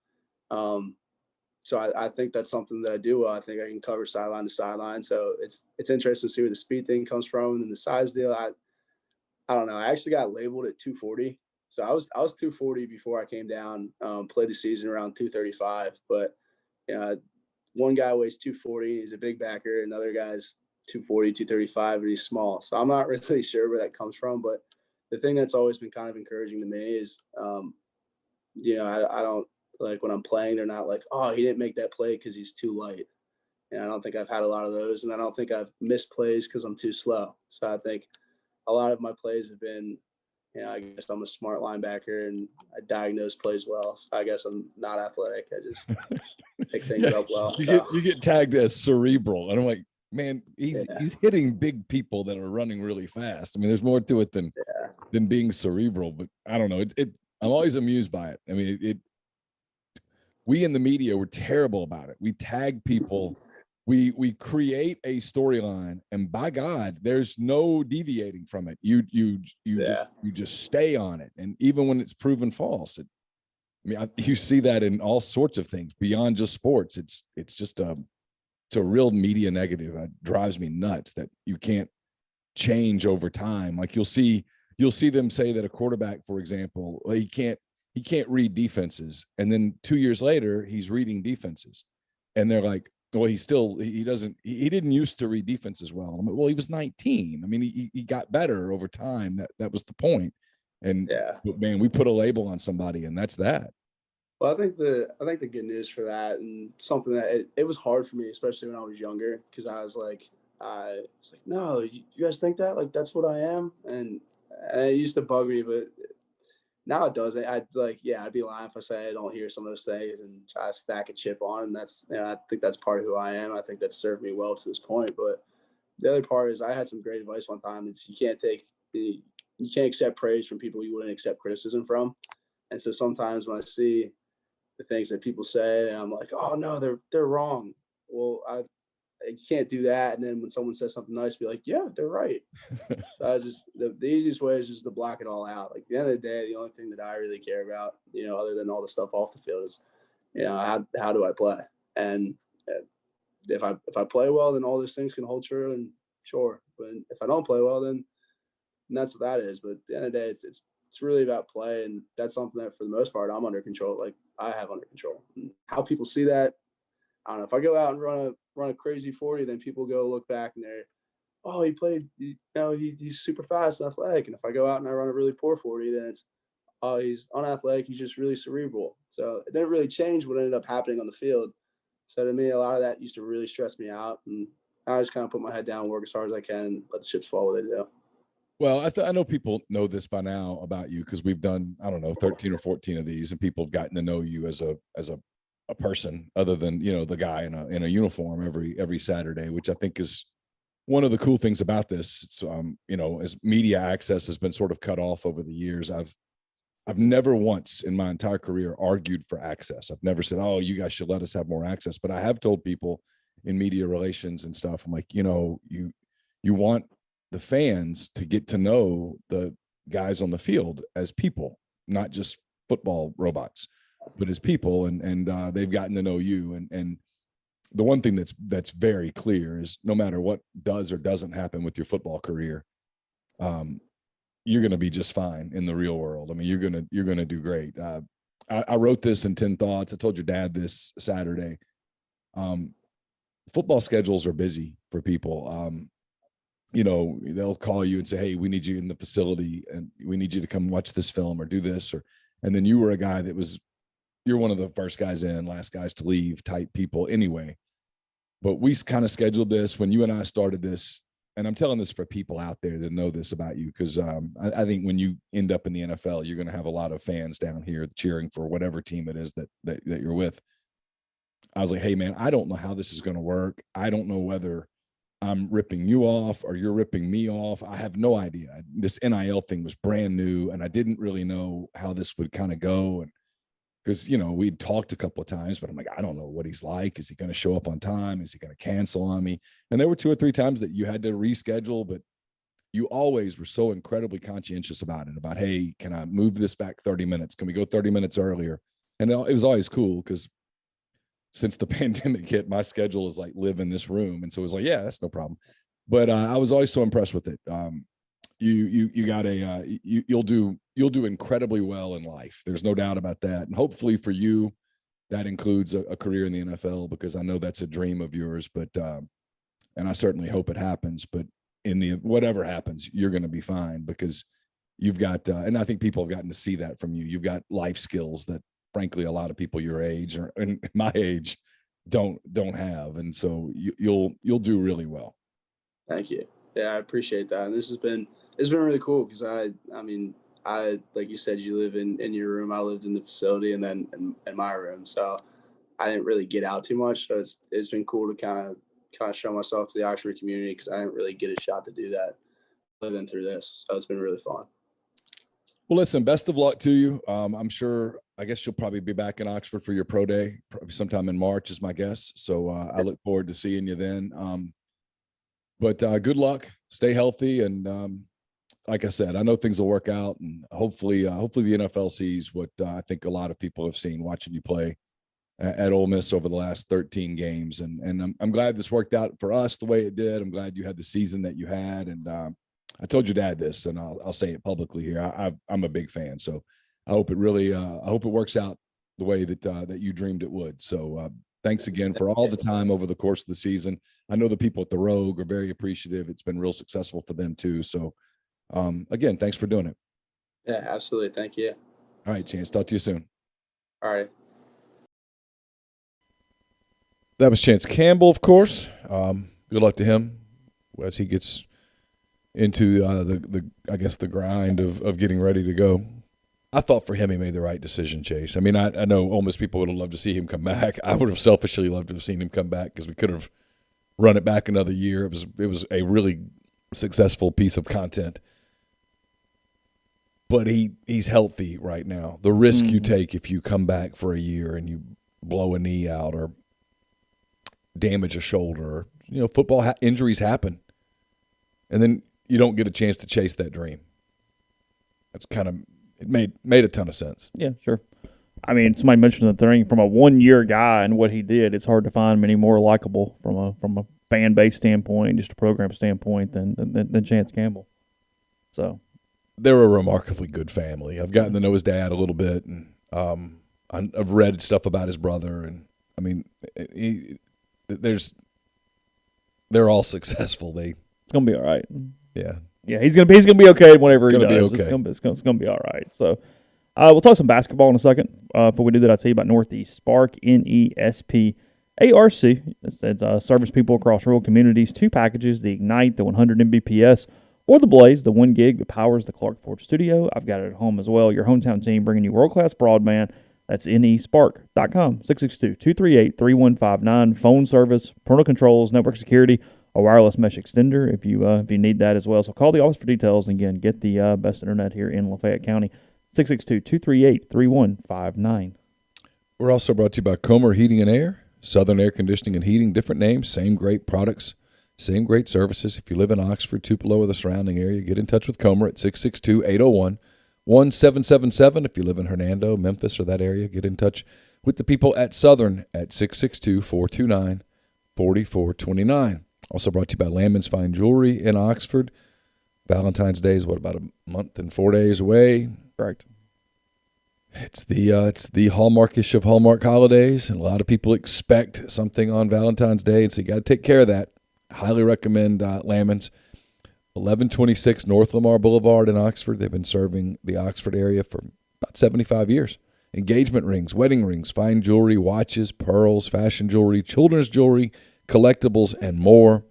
So I think that's something that I do well. I think I can cover sideline to sideline. So it's interesting to see where the speed thing comes from and the size deal. I don't know. I actually got labeled at 240. So I was 240 before I came down. Played the season around 235. But one guy weighs 240. He's a big backer. Another guy's 240, 235, and he's small. So I'm not really sure where that comes from. But the thing that's always been kind of encouraging to me is, I don't like when I'm playing, they're not like, oh, he didn't make that play because he's too light. And I don't think I've had a lot of those. And I don't think I've missed plays because I'm too slow. So I think a lot of my plays have been, I guess I'm a smart linebacker and I diagnose plays well. So I guess I'm not athletic. I just pick things up well. You get tagged as cerebral. And I'm like, man, he's hitting big people that are running really fast. I mean, there's more to it than being cerebral, but I don't know. I'm always amused by it. I mean, we in the media were terrible about it. We tag people. We create a storyline, and by God, there's no deviating from it. You just stay on it, and even when it's proven false, you see that in all sorts of things beyond just sports. It's just it's a real media negative. It drives me nuts that you can't change over time. Like you'll see them say that a quarterback, for example, he can't read defenses, and then 2 years later he's reading defenses, and they're like, well, he didn't used to read defenses well. I'm like, well, he was 19. I mean, he got better over time. That was the point. And man, we put a label on somebody, and that's that. Well, I think the good news for that, and something that it was hard for me, especially when I was younger, because I was like, no, you guys think that? Like, that's what I am? And it used to bug me, but now it doesn't. I'd be lying if I say I don't hear some of those things and try to stack a chip on. And that's, I think that's part of who I am. I think that's served me well to this point. But the other part is I had some great advice one time. It's you can't accept praise from people you wouldn't accept criticism from. And so sometimes when I see the things that people say, and I'm like, oh no, they're wrong. Well, I can't do that. And then when someone says something nice, be like, yeah, they're right. So I just the easiest way is just to block it all out. Like at the end of the day, the only thing that I really care about, other than all the stuff off the field, is how do I play? And if I play well, then all those things can hold true, and sure. But if I don't play well, then that's what that is. But at the end of the day, it's really about play, and that's something that for the most part I'm under control. Like I have under control. And how people see that, I don't know. If I go out and run a crazy 40, then people go look back and they're, oh, he played, he's super fast and athletic. And if I go out and I run a really poor 40, then it's, oh, he's unathletic. He's just really cerebral. So it didn't really change what ended up happening on the field. So to me, a lot of that used to really stress me out. And I just kind of put my head down, work as hard as I can, and let the chips fall where they do. Well, I know people know this by now about you because we've done, 13 or 14 of these, and people have gotten to know you as a person other than, the guy in a uniform every Saturday, which I think is one of the cool things about this. It's, as media access has been sort of cut off over the years, I've never once in my entire career argued for access. I've never said, oh, you guys should let us have more access. But I have told people in media relations and stuff, I'm like, you want the fans to get to know the guys on the field as people, not just football robots, but as people. And they've gotten to know you. And the one thing that's very clear is no matter what does or doesn't happen with your football career, you're going to be just fine in the real world. I mean, you're going to do great. I wrote this in 10 thoughts. I told your dad this Saturday. Football schedules are busy for people. They'll call you and say, hey, we need you in the facility and we need you to come watch this film or do this. And then you were a guy you're one of the first guys in, last guys to leave type people anyway. But we kind of scheduled this when you and I started this. And I'm telling this for people out there to know this about you, because I think when you end up in the NFL, you're going to have a lot of fans down here cheering for whatever team it is that you're with. I was like, hey, man, I don't know how this is going to work. I don't know whether I'm ripping you off or you're ripping me off. I have no idea. This NIL thing was brand new, and I didn't really know how this would kind of go. And because, we'd talked a couple of times, but I'm like, I don't know what he's like. Is he going to show up on time? Is he going to cancel on me? And there were 2 or 3 times that you had to reschedule, but you always were so incredibly conscientious about it, about, hey, can I move this back 30 minutes? Can we go 30 minutes earlier? And it was always cool because since the pandemic hit, my schedule is like live in this room. And so it was like, yeah, that's no problem. But I was always so impressed with it. You'll do incredibly well in life. There's no doubt about that. And hopefully for you, that includes a career in the NFL, because I know that's a dream of yours, but, and I certainly hope it happens, but whatever happens, you're going to be fine, because you've got, and I think people have gotten to see that from you. You've got life skills that frankly, a lot of people your age or in my age don't have. And so you'll do really well. Thank you. Yeah, I appreciate that. And it's been really cool because I mean, like you said, you live in your room. I lived in the facility and then in my room. So I didn't really get out too much. So it's been cool to kind of show myself to the Oxford community, because I didn't really get a shot to do that living through this. So it's been really fun. Well, listen, best of luck to you. I guess you'll probably be back in Oxford for your pro day, probably sometime in March is my guess. So I look forward to seeing you then. But good luck, stay healthy. And like I said, I know things will work out, and hopefully the NFL sees what I think a lot of people have seen watching you play at Ole Miss over the last 13 games. And I'm glad this worked out for us the way it did. I'm glad you had the season that you had. And I told your dad this, and I'll say it publicly here. I'm a big fan, so I hope it really I hope it works out the way that you dreamed it would. So thanks again for all the time over the course of the season. I know the people at the Rogue are very appreciative. It's been real successful for them too. So again, thanks for doing it. Yeah, absolutely. Thank you. All right, Chance. Talk to you soon. All right. That was Chance Campbell, of course. Good luck to him as he gets into the grind of getting ready to go. I thought for him he made the right decision, Chase. I mean, I know Ole Miss people would have loved to see him come back. I would have selfishly loved to have seen him come back, because we could have run it back another year. It was a really successful piece of content. but he's healthy right now. The risk you take if you come back for a year and you blow a knee out or damage a shoulder, football injuries happen, and then you don't get a chance to chase that dream. That's it made a ton of sense. Yeah, sure. I mean, somebody mentioned the thing from a 1-year guy and what he did. It's hard to find many more likable from a fan base standpoint, just a program standpoint, than Chance Campbell. So they're a remarkably good family. I've gotten to know his dad a little bit, and I've read stuff about his brother, and I mean, they're all successful. It's gonna be all right. Yeah, he's gonna be okay whenever he does. Be okay. It's gonna be all right. So we'll talk some basketball in a second. Before we do that, I'll tell you about Northeast Spark, NESP. ARC, it service people across rural communities. 2 packages, the Ignite, the 100 Mbps, or the Blaze, the 1 gig that powers the Clark Ford studio. I've got it at home as well. Your hometown team bringing you world-class broadband. That's nespark.com, 662-238-3159. Phone service, parental controls, network security, a wireless mesh extender if you need that as well. So call the office for details and, again, get the best internet here in Lafayette County, 662-238-3159. We're also brought to you by Comer Heating and Air. Southern Air Conditioning and Heating, different names, same great products, same great services. If you live in Oxford, Tupelo, or the surrounding area, get in touch with Comer at 662-801-1777. If you live in Hernando, Memphis, or that area, get in touch with the people at Southern at 662-429-4429. Also brought to you by Landman's Fine Jewelry in Oxford. Valentine's Day is, about a month and 4 days away? Correct. It's the hallmarkish of Hallmark holidays, and a lot of people expect something on Valentine's Day, and so you got to take care of that. Highly recommend Lammon's, 1126 North Lamar Boulevard in Oxford. They've been serving the Oxford area for about 75 years. Engagement rings, wedding rings, fine jewelry, watches, pearls, fashion jewelry, children's jewelry, collectibles, and more.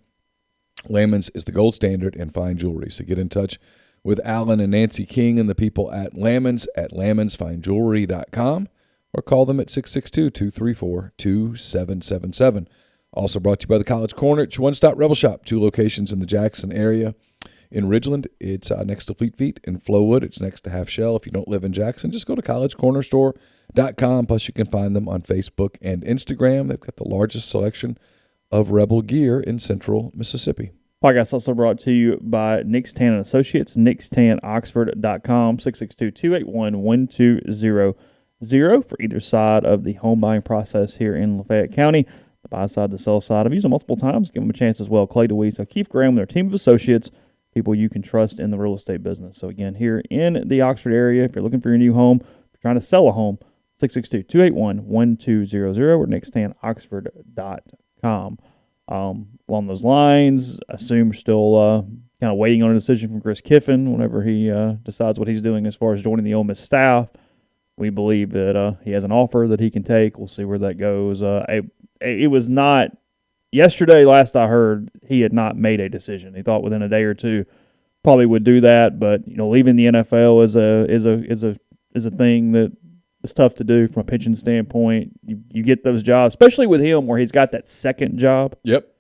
Lammon's is the gold standard in fine jewelry, so get in touch with Alan and Nancy King and the people at Lammon's at lammonsfinejewelry.com, or call them at 662-234-2777. Also brought to you by the College Corner. It's your one-stop Rebel Shop. 2 locations in the Jackson area. In Ridgeland, it's next to Fleet Feet. In Flowood, it's next to Half Shell. If you don't live in Jackson, just go to collegecornerstore.com. Plus, you can find them on Facebook and Instagram. They've got the largest selection of Rebel gear in central Mississippi. Podcast also brought to you by Nick's Tan & Associates, nickstanoxford.com, 662-281-1200 for either side of the home buying process here in Lafayette County. The buy side, the sell side. I've used them multiple times. Give them a chance as well. Clay DeWeese, Keith Graham, their team of associates, people you can trust in the real estate business. So, again, here in the Oxford area, if you're looking for your new home, if you're trying to sell a home, 662-281-1200 or nickstanoxford.com. Along those lines, I assume we're still kind of waiting on a decision from Chris Kiffin whenever he decides what he's doing as far as joining the Ole Miss staff. We believe that he has an offer that he can take. We'll see where that goes. It was not yesterday. Last I heard, he had not made a decision. He thought within a day or two probably would do that. But leaving the NFL is a thing that is tough to do from a pitching standpoint. You get those jobs, especially with him, where he's got that second job. Yep.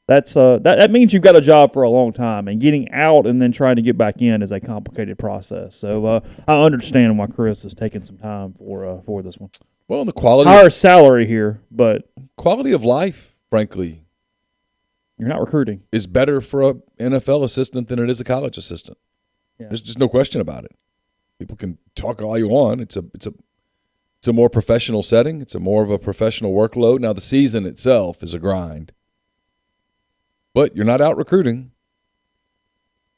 That's that means you've got a job for a long time, and getting out and then trying to get back in is a complicated process. So I understand why Chris is taking some time for this one. Well, the quality higher salary here, but quality of life, frankly, you're not recruiting, is better for an NFL assistant than it is a college assistant. Yeah. There's just no question about it. People can talk all you want. It's a more professional setting. It's a more of a professional workload. Now the season itself is a grind. But you're not out recruiting.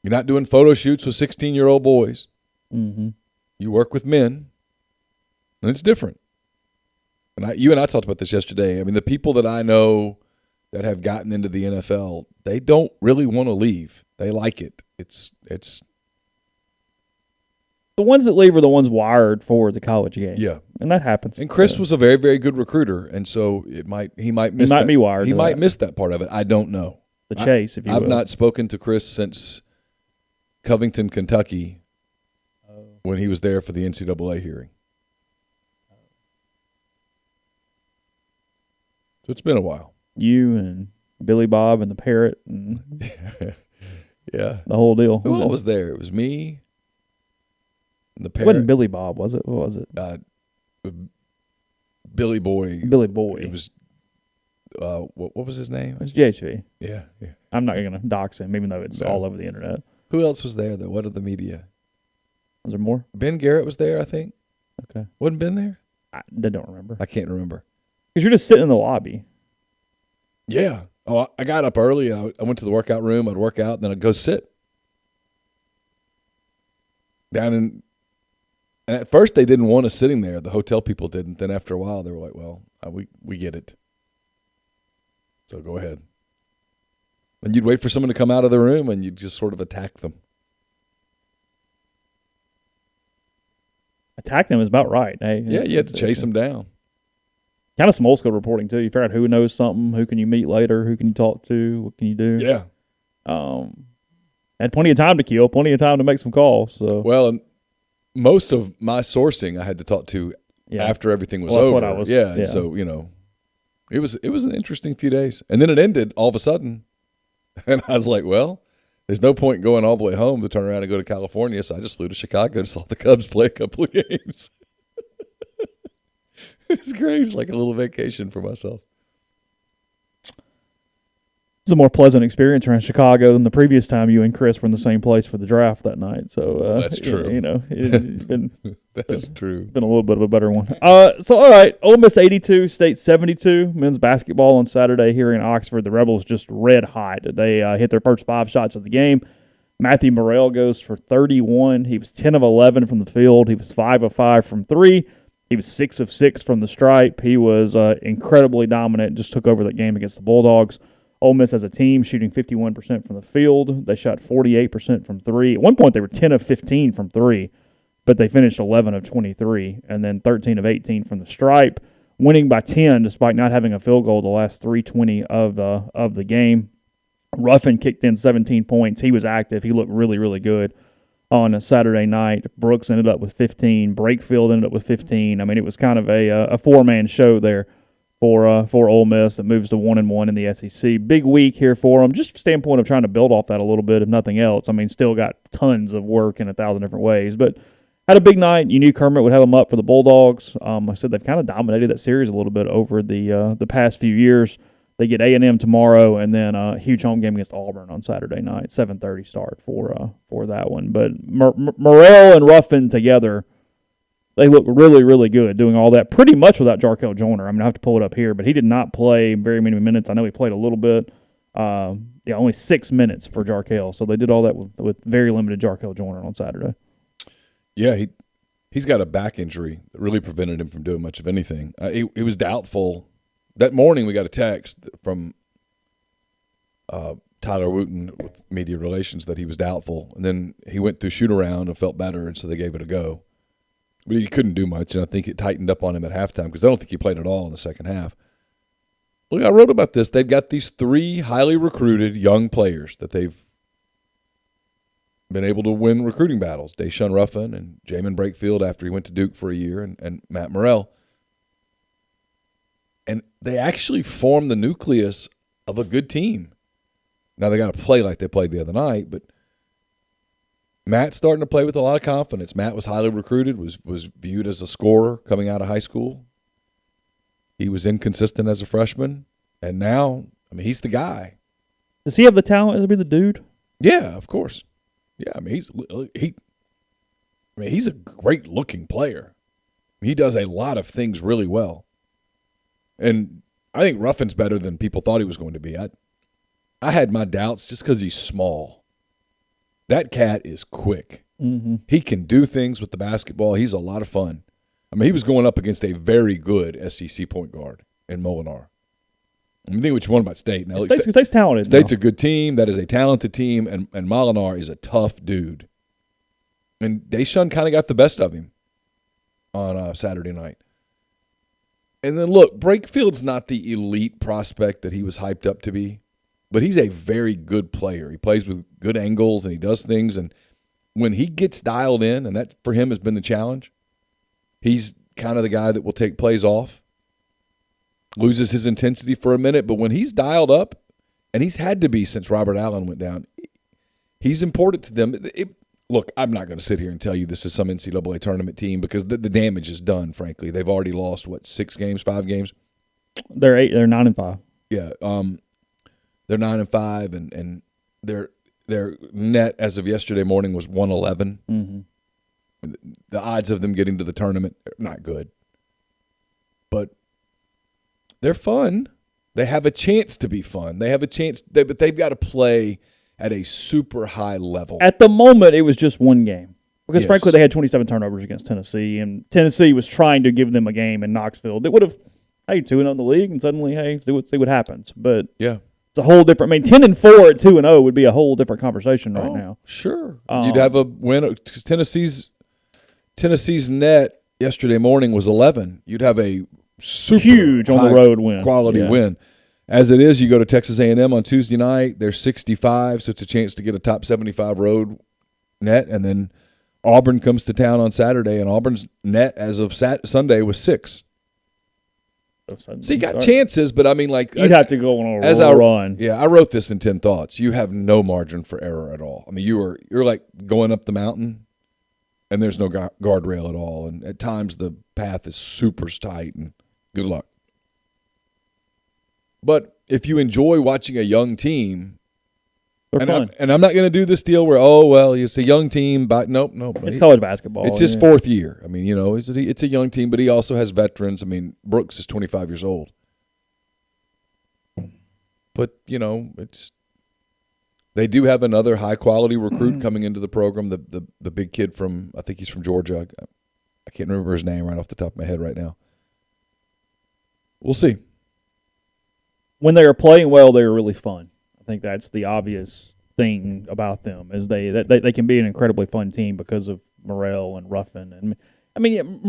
You're not doing photo shoots with 16-year-old boys. Mm-hmm. You work with men, and it's different. And you and I talked about this yesterday. I mean, the people that I know that have gotten into the NFL, they don't really want to leave. They like it. It's the ones that leave are the ones wired for the college game. Yeah, and that happens. And Chris was a very, very good recruiter, and so he might miss. He might be wired. He might miss that part of it. I don't know. The chase, if you will. I've not spoken to Chris since Covington, Kentucky, when he was there for the NCAA hearing. So it's been a while. You and Billy Bob and the Parrot and yeah, the whole deal. Who all was there? It was me, And the It wasn't Billy Bob, was it? What was it? Billy Boy. Billy Boy. It was. What was his name? It's JHV. Yeah. I'm not going to dox him, even though it's all over the internet. Who else was there, though? What of the media? Was there more? Ben Garrett was there, I think. Okay. Wasn't Ben there? I don't remember. I can't remember. Because you're just sitting in the lobby. Yeah. Oh, I got up early. I went to the workout room. I'd work out, and then I'd go sit. And at first, they didn't want us sitting there. The hotel people didn't. Then after a while, they were like, well, we get it. So go ahead. And you'd wait for someone to come out of the room, and you'd just sort of attack them. Attack them is about right. Hey, Yeah, you had to chase them down. Kind of small school reporting, too. You figure out who knows something, who can you meet later, who can you talk to, what can you do. Yeah. Had plenty of time to kill, plenty of time to make some calls. So well, and most of my sourcing I had to talk to after everything was over. What I was, and so, it was an interesting few days. And then it ended all of a sudden. And I was like, well, there's no point going all the way home to turn around and go to California. So I just flew to Chicago to saw the Cubs play a couple of games. It's great. It's like a little vacation for myself. It's a more pleasant experience around Chicago than the previous time you and Chris were in the same place for the draft that night. So that's true. It's been that's true. Been a little bit of a better one. So all right, Ole Miss 82, State 72. Men's basketball on Saturday here in Oxford. The Rebels just red hot. They hit their first 5 shots of the game. Matthew Morrell goes for 31. He was 10 of 11 from the field. He was 5 of 5 from 3. He was 6 of 6 from the stripe. He was incredibly dominant. Just took over that game against the Bulldogs. Ole Miss as a team shooting 51% from the field. They shot 48% from 3. At one point, they were 10 of 15 from 3, but they finished 11 of 23, and then 13 of 18 from the stripe, winning by 10 despite not having a field goal the last 3:20 of the game. Ruffin kicked in 17 points. He was active. He looked really, really good on a Saturday night. Brooks ended up with 15. Brakefield ended up with 15. I mean, it was kind of a four-man show there for Ole Miss that moves to 1-1 in the SEC. Big week here for them, just from the standpoint of trying to build off that a little bit, if nothing else. I mean, still got tons of work in 1,000 different ways, but had a big night. You knew Kermit would have them up for the Bulldogs. I said they've kind of dominated that series a little bit over the past few years. They get A&M tomorrow, and then a huge home game against Auburn on Saturday night, 7:30 start for that one. But Morrell and Ruffin together, they look really, really good doing all that, pretty much without Jarkel Joyner. I mean, I have to pull it up here, but he did not play very many minutes. I know he played a little bit. Only 6 minutes for Jarkel. So they did all that with very limited Jarkel Joyner on Saturday. Yeah, he's got a back injury that really prevented him from doing much of anything. He was doubtful. That morning we got a text from Tyler Wooten with media relations that he was doubtful. And then he went through shoot-around and felt better, and so they gave it a go. But he couldn't do much, and I think it tightened up on him at halftime because I don't think he played at all in the second half. Look, I wrote about this. They've got these 3 highly recruited young players that they've been able to win recruiting battles. Deshaun Ruffin and Jamin Brakefield after he went to Duke for a year, and Matt Morrell. And they actually form the nucleus of a good team. Now they got to play like they played the other night, but Matt's starting to play with a lot of confidence. Matt was highly recruited, was viewed as a scorer coming out of high school. He was inconsistent as a freshman, and now, I mean, he's the guy. Does he have the talent to be the dude? Yeah, of course. Yeah, I mean, he's a great-looking player. He does a lot of things really well. And I think Ruffin's better than people thought he was going to be. I had my doubts just because he's small. That cat is quick. Mm-hmm. He can do things with the basketball. He's a lot of fun. I mean, he was going up against a very good SEC point guard in Molinar. I think what you want about State. Now, State's talented. State's a good team. That is a talented team, and Molinar is a tough dude. And Deshaun kind of got the best of him on Saturday night. And then, look, Brakefield's not the elite prospect that he was hyped up to be, but he's a very good player. He plays with good angles, and he does things. And when he gets dialed in, and that for him has been the challenge, he's kind of the guy that will take plays off, loses his intensity for a minute, but when he's dialed up, and he's had to be since Robert Allen went down, he's important to them. look, I'm not going to sit here and tell you this is some NCAA tournament team because the damage is done, frankly. They've already lost, 6 games, 5 games? They're 9-5. Yeah. They're 9-5, and their net as of yesterday morning was 111. Mm-hmm. The odds of them getting to the tournament are not good. But they're fun. They have a chance to be fun. They have a chance, but they've got to play at a super high level. At the moment, it was just one game. Because, Yes. frankly, they had 27 turnovers against Tennessee, and Tennessee was trying to give them a game in Knoxville that would have, 2-0 in the league, and suddenly, see what happens. But Yeah. it's a whole different – 10-4 at 2-0 would be a whole different conversation right now. Sure. You'd have a win. Tennessee's net yesterday morning was 11. You'd have a super Huge on the road win. quality win. As it is, you go to Texas A&M on Tuesday night. They're 65, so it's a chance to get a top 75 road net. And then Auburn comes to town on Saturday, and Auburn's net as of Sunday was 6. So you got chances, but I mean, like you'd have to go on a run. Yeah, I wrote this in 10 thoughts. You have no margin for error at all. I mean, you're like going up the mountain, and there's no guardrail at all. And at times the path is super tight, and good luck. But if you enjoy watching a young team, They're fun. I'm not going to do this deal where, it's a young team, but nope. It's college basketball. It's his 4th year. I mean, it's a young team, but he also has veterans. I mean, Brooks is 25 years old. But, they do have another high-quality recruit coming into the program, the big kid from, I think he's from Georgia. I can't remember his name right off the top of my head right now. We'll see. When they are playing well, they are really fun. I think that's the obvious thing about them is they can be an incredibly fun team because of Morrell and Ruffin. And I mean,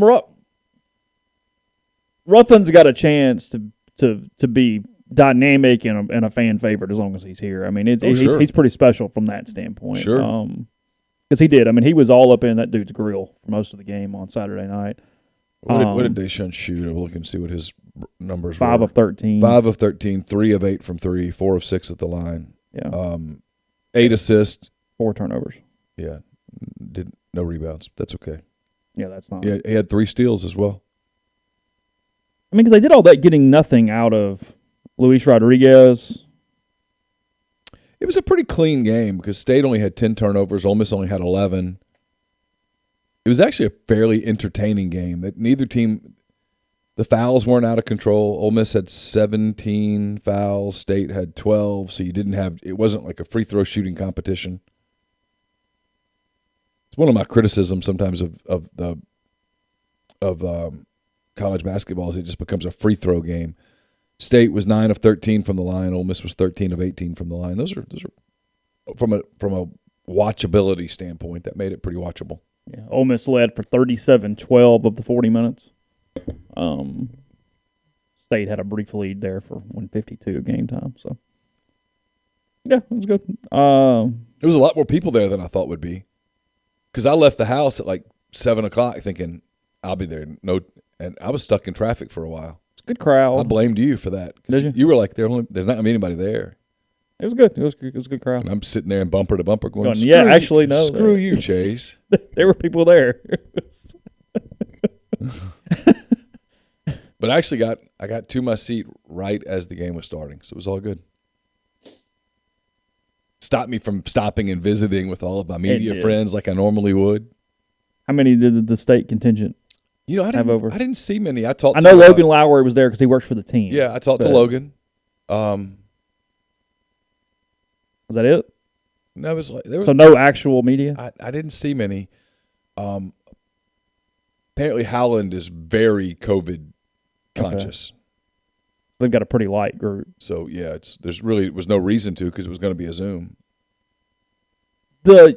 Ruffin's got a chance to be dynamic and a fan favorite as long as he's here. I mean, he's pretty special from that standpoint. Sure. Because he did. I mean, he was all up in that dude's grill for most of the game on Saturday night. What did Deshaun shoot? I'm looking to see what his numbers 5 were. 5 of 13. 5 of 13, 3 of 8 from 3, 4 of 6 at the line. Yeah. 8 assists. 4 turnovers. Yeah. Did no rebounds. That's okay. Yeah, that's not. Yeah, he had 3 steals as well. I mean, because they did all that getting nothing out of Luis Rodriguez. It was a pretty clean game because State only had 10 turnovers. Ole Miss only had 11. It was actually a fairly entertaining game. That neither team, the fouls weren't out of control. Ole Miss had 17 fouls. State had 12. So it wasn't like a free throw shooting competition. It's one of my criticisms sometimes of college basketball is it just becomes a free throw game. State was 9 of 13 from the line. Ole Miss was 13 of 18 from the line. Those are from a watchability standpoint that made it pretty watchable. Yeah, Ole Miss led for 37-12 of the 40 minutes. State had a brief lead there for 1:52 of game time. So, yeah, it was good. There was a lot more people there than I thought would be because I left the house at like 7 o'clock thinking I'll be there. And I was stuck in traffic for a while. It's a good crowd. I blamed you for that. Did you? You were like, there's not going to be anybody there. It was good. It was a good crowd. And I'm sitting there and bumper to bumper going, Screw you, Chase. There were people there. But I actually got to my seat right as the game was starting, so it was all good. Stopped me from stopping and visiting with all of my media friends like I normally would. How many did the state contingent I didn't see many. I know Logan Lowry was there because he works for the team. Yeah, I talked to Logan. Was that it? No, it was like there was so no actual media. I didn't see many. Apparently, Howland is very COVID conscious. Okay. They've got a pretty light group. So yeah, was no reason to because it was going to be a Zoom. There's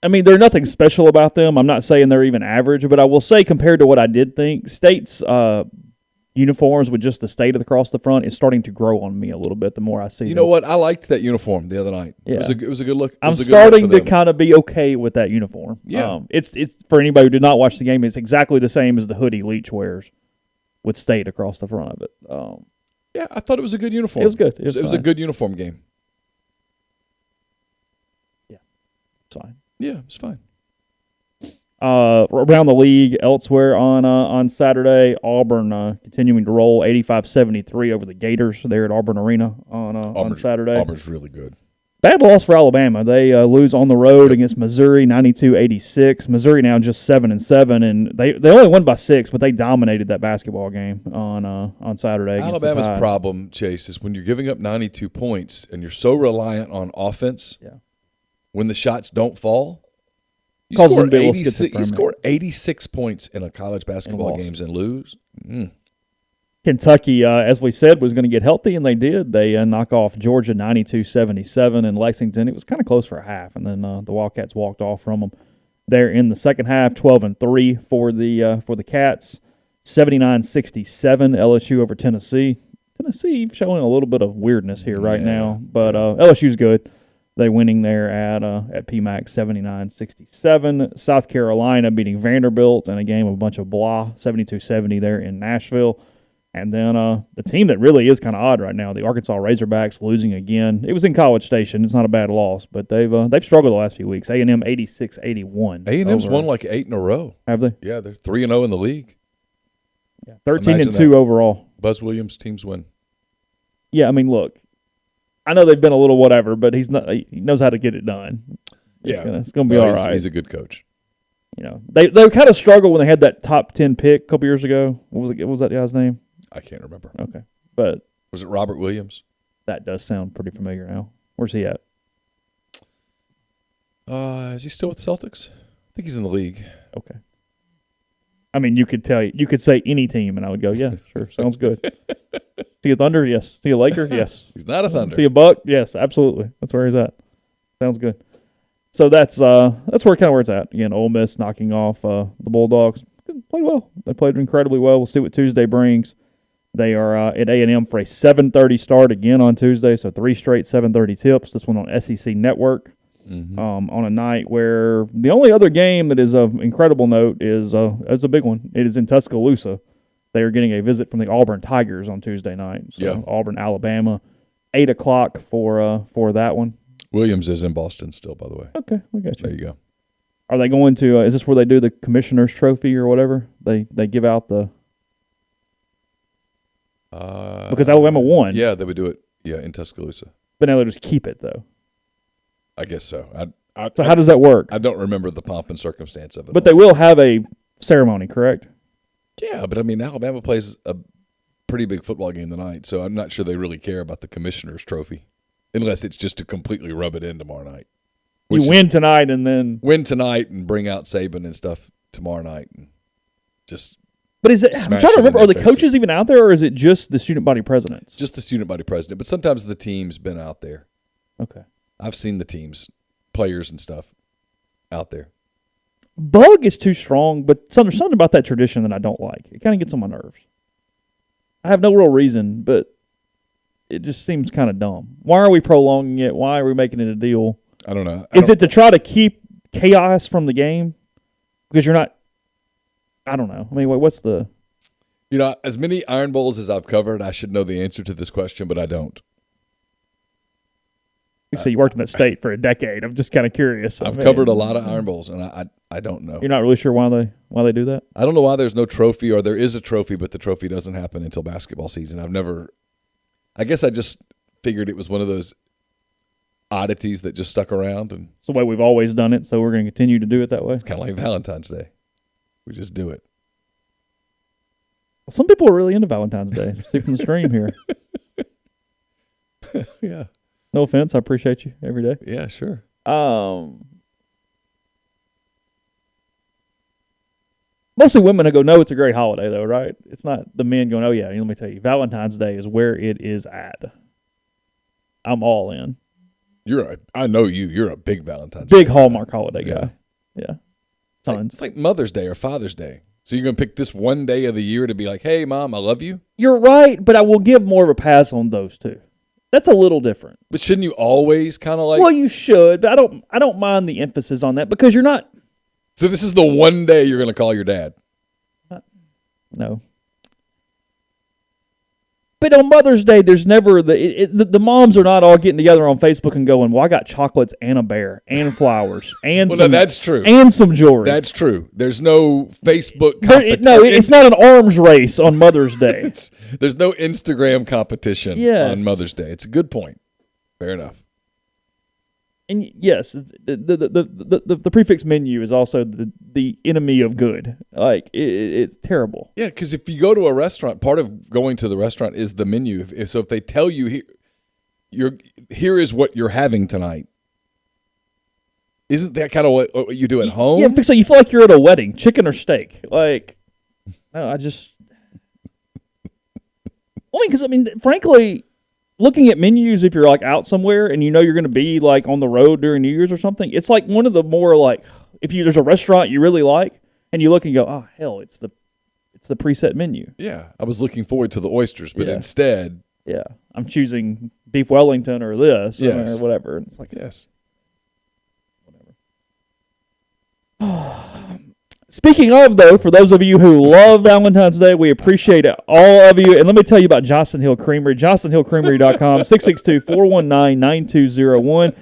nothing special about them. I'm not saying they're even average, but I will say compared to what I did think, State's uniforms with just the state across the front is starting to grow on me a little bit the more I see them. You know what? I liked that uniform the other night. Yeah. It was a good look. I'm starting to kind of be okay with that uniform. Yeah. It's for anybody who did not watch the game, it's exactly the same as the hoodie Leach wears with state across the front of it. Yeah, I thought it was a good uniform. It was good. It was a good uniform game. Yeah. It's fine. Yeah, it's fine. Around the league, elsewhere on Saturday, Auburn continuing to roll 85-73 over the Gators there at Auburn Arena on Saturday. Auburn's really good. Bad loss for Alabama. They lose on the road against Missouri, 92-86. Missouri now just 7-7, and they only won by 6, but they dominated that basketball game on Saturday. Alabama's problem, Chase, is when you're giving up 92 points and you're so reliant on offense. Yeah. When the shots don't fall. You score 86 points in a college basketball games and lose. Kentucky, as we said, was going to get healthy, and they did. They knock off Georgia 92-77 in Lexington. It was kind of close for a half, and then the Wildcats walked off from them there in the second half. 12-3 for the Cats. 79-67 LSU over Tennessee. Tennessee showing a little bit of weirdness here right now, but LSU's good. They winning there at PMAC 79-67. South Carolina beating Vanderbilt in a game of a bunch of blah, 72-70 there in Nashville. And then the team that really is kind of odd right now, the Arkansas Razorbacks losing again. It was in College Station. It's not a bad loss, but they've struggled the last few weeks. A&M 86-81. A&M's won like 8 in a row. Have they? Yeah, they're 3-0 in the league. Yeah, 13-2 overall. Buzz Williams' teams win. Yeah, I mean, look. I know they've been a little whatever, but he knows how to get it done. It's gonna be all right. He's a good coach. You know, they kind of struggled when they had that top 10 pick a couple years ago. What was that guy's name? I can't remember. Okay, but was it Robert Williams? That does sound pretty familiar now. Where's he at? Is he still with Celtics? I think he's in the league. Okay. I mean, you could say any team, and I would go, yeah, sure, sounds good. See a Thunder? Yes. See a Laker? Yes. He's not a Thunder. See a Buck? Yes, absolutely. That's where he's at. Sounds good. So that's where it's at. Again, Ole Miss knocking off the Bulldogs. Played well. They played incredibly well. We'll see what Tuesday brings. They are at A&M for a 7:30 start again on Tuesday, so 3 straight 7:30 tips. This one on SEC Network. On a night where the only other game that is of incredible note is a big one. It is in Tuscaloosa. They are getting a visit from the Auburn Tigers on Tuesday night. So Auburn, Alabama, 8 o'clock for that one. Williams is in Boston still, by the way. Okay, I got you. There you go. Are they going to? Is this where they do the Commissioner's Trophy or whatever? They give out the. Because Alabama won. Yeah, they would do it. Yeah, in Tuscaloosa. But now they'll just keep it though. I guess so. So how does that work? I don't remember the pomp and circumstance of it. But they will have a ceremony, correct? Yeah, but I mean, Alabama plays a pretty big football game tonight, so I'm not sure they really care about the Commissioner's Trophy, unless it's just to completely rub it in tomorrow night. You win tonight and then win tonight and bring out Saban and stuff tomorrow night and just. But is it? I'm trying to remember. Are the coaches even out there, or is it just the student body presidents? Just the student body president, but sometimes the team's been out there. Okay. I've seen the teams, players and stuff, out there. Bug is too strong, but there's something about that tradition that I don't like. It kind of gets on my nerves. I have no real reason, but it just seems kind of dumb. Why are we prolonging it? Why are we making it a deal? I don't know. Is it to try to keep chaos from the game? Because you're not. I don't know. I mean, what's the? You know, as many Iron Bowls as I've covered, I should know the answer to this question, but I don't. So you worked in that state for a decade. I'm just kind of curious. I've covered a lot of Iron Bowls, and I don't know. You're not really sure why they do that? I don't know why there's no trophy, or there is a trophy, but the trophy doesn't happen until basketball season. I guess I just figured it was one of those oddities that just stuck around. And it's the way we've always done it, so we're going to continue to do it that way. It's kind of like Valentine's Day. We just do it. Well, some people are really into Valentine's Day. See from the stream here. Yeah. No offense. I appreciate you every day. Yeah, sure. Mostly women who go, no, it's a great holiday, though, right? It's not the men going, oh, yeah, let me tell you, Valentine's Day is where it is at. I'm all in. I know you. You're a big Valentine's Day. Big Hallmark holiday guy. Yeah. It's like Mother's Day or Father's Day. So you're going to pick this one day of the year to be like, hey, Mom, I love you? You're right, but I will give more of a pass on those two. That's a little different. But shouldn't you always kind of like? Well, you should, but I don't mind the emphasis on that because you're not. So this is the one day you're going to call your dad? No. But on Mother's Day, there's never the moms are not all getting together on Facebook and going, "Well, I got chocolates and a bear and flowers and Well, some, no, that's true. and some jewelry." That's true. There's no Facebook competition. No, it's not an arms race on Mother's Day. There's no Instagram competition on Mother's Day. It's a good point. Fair enough. And yes, the prefix menu is also the enemy of good. Like it's terrible. Yeah, because if you go to a restaurant, part of going to the restaurant is the menu. So if they tell you here is what you're having tonight, isn't that kind of what you do at home? Yeah, so you feel like you're at a wedding, chicken or steak. Like, no, I mean, because frankly, looking at menus, if you're like out somewhere and you're going to be like on the road during New Year's or something, it's like one of the more like there's a restaurant you really like and you look and go, oh hell, it's the preset menu. Yeah, I was looking forward to the oysters, but instead, I'm choosing beef Wellington or this or whatever. It's like yes, whatever. Speaking of, though, for those of you who love Valentine's Day, we appreciate it, all of you. And let me tell you about Johnston Hill Creamery, johnstonhillcreamery.com, 662-419-9201.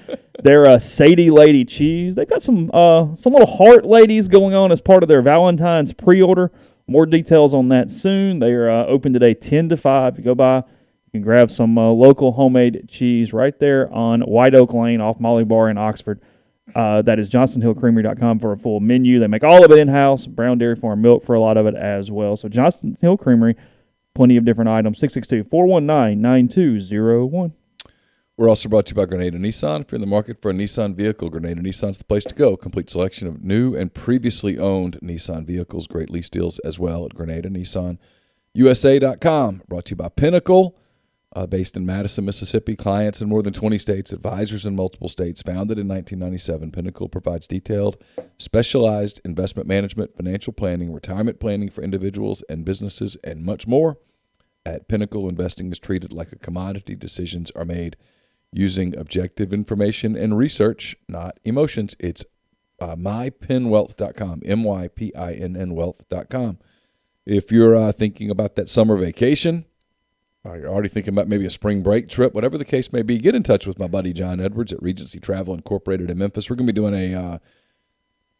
They're a Sadie Lady Cheese. They've got some little heart ladies going on as part of their Valentine's pre-order. More details on that soon. They are open today 10 to 5. You go by, you can grab some local homemade cheese right there on White Oak Lane off Molly Bar in Oxford. That is johnstonhillcreamery.com for a full menu. They make all of it in-house, brown dairy farm milk for a lot of it as well. So Johnston Hill Creamery, plenty of different items, 662-419-9201. We're also brought to you by Grenada Nissan. If you're in the market for a Nissan vehicle, Grenada Nissan's the place to go. Complete selection of new and previously owned Nissan vehicles. Great lease deals as well at Grenada Nissan USA.com. Brought to you by Pinnacle. Based in Madison, Mississippi, clients in more than 20 states, advisors in multiple states. Founded in 1997, Pinnacle provides detailed, specialized investment management, financial planning, retirement planning for individuals and businesses, and much more. At Pinnacle, investing is treated like a commodity. Decisions are made using objective information and research, not emotions. It's mypinwealth.com, MYPINN wealth.com. If you're thinking about that summer vacation, you're already thinking about maybe a spring break trip, whatever the case may be, get in touch with my buddy John Edwards at Regency Travel Incorporated in Memphis. We're going to be doing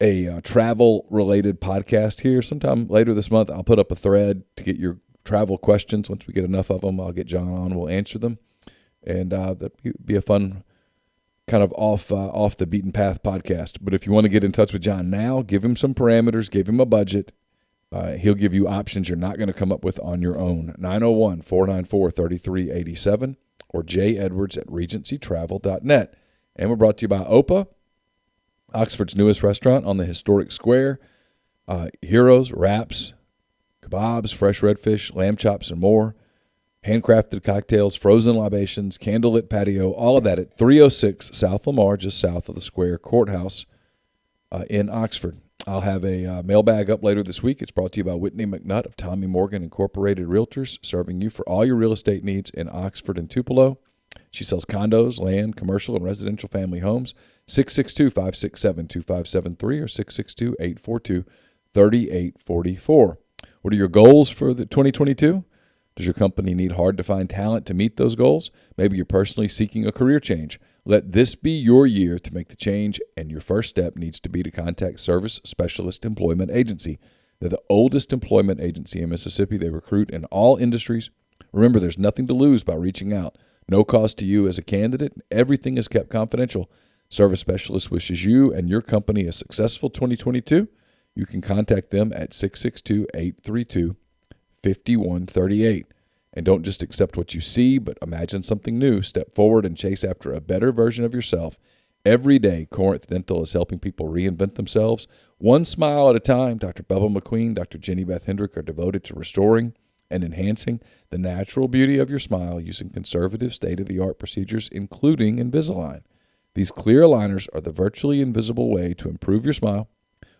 a travel-related podcast here sometime later this month. I'll put up a thread to get your travel questions. Once we get enough of them, I'll get John on. We'll answer them. And that'd be a fun kind of off the beaten path podcast. But if you want to get in touch with John now, give him some parameters, give him a budget. He'll give you options you're not going to come up with on your own. 901-494-3387 or jedwards@regencytravel.net. And we're brought to you by Opa, Oxford's newest restaurant on the historic square. Heroes, wraps, kebabs, fresh redfish, lamb chops, and more. Handcrafted cocktails, frozen libations, candlelit patio, all of that at 306 South Lamar, just south of the Square Courthouse in Oxford. I'll have a mailbag up later this week. It's brought to you by Whitney McNutt of Tommy Morgan Incorporated Realtors, serving you for all your real estate needs in Oxford and Tupelo. She sells condos, land, commercial, and residential family homes. 662-567-2573 or 662-842-3844. What are your goals for the 2022? Does your company need hard-to-find talent to meet those goals? Maybe you're personally seeking a career change. Let this be your year to make the change, and your first step needs to be to contact Service Specialist Employment Agency. They're the oldest employment agency in Mississippi. They recruit in all industries. Remember, there's nothing to lose by reaching out. No cost to you as a candidate. Everything is kept confidential. Service Specialist wishes you and your company a successful 2022. You can contact them at 662-832-5138. And don't just accept what you see, but imagine something new. Step forward and chase after a better version of yourself. Every day, Corinth Dental is helping people reinvent themselves. One smile at a time. Dr. Bevel McQueen, Dr. Jenny Beth Hendrick are devoted to restoring and enhancing the natural beauty of your smile using conservative state-of-the-art procedures, including Invisalign. These clear aligners are the virtually invisible way to improve your smile.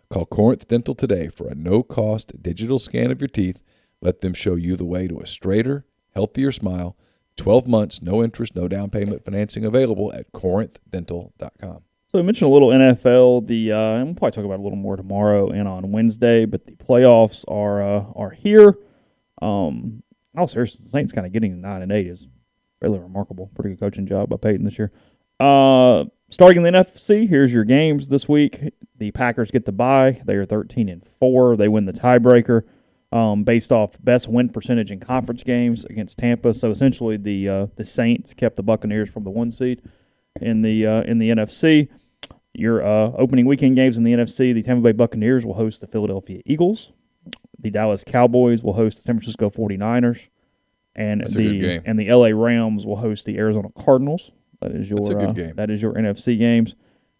Call Corinth Dental today for a no-cost digital scan of your teeth. Let them show you the way to a straighter, healthier smile. 12 months, no interest, no down payment financing available at corinthdental.com. So we mentioned a little NFL. And we'll probably talk about it a little more tomorrow and on Wednesday. But the playoffs are here. Oh, seriously, the Saints kind of getting to 9-8 is really remarkable. Pretty good coaching job by Peyton this year. Starting in the NFC, here's your games this week. The Packers get the bye. They are 13-4. They win the tiebreaker based off best win percentage in conference games against Tampa. So essentially, the Saints kept the Buccaneers from the 1 seed in the NFC. Your opening weekend games in the NFC: the Tampa Bay Buccaneers will host the Philadelphia Eagles. The Dallas Cowboys will host the San Francisco 49ers. And That's a good game. And the LA Rams will host the Arizona Cardinals. That's a good game. That is your NFC games.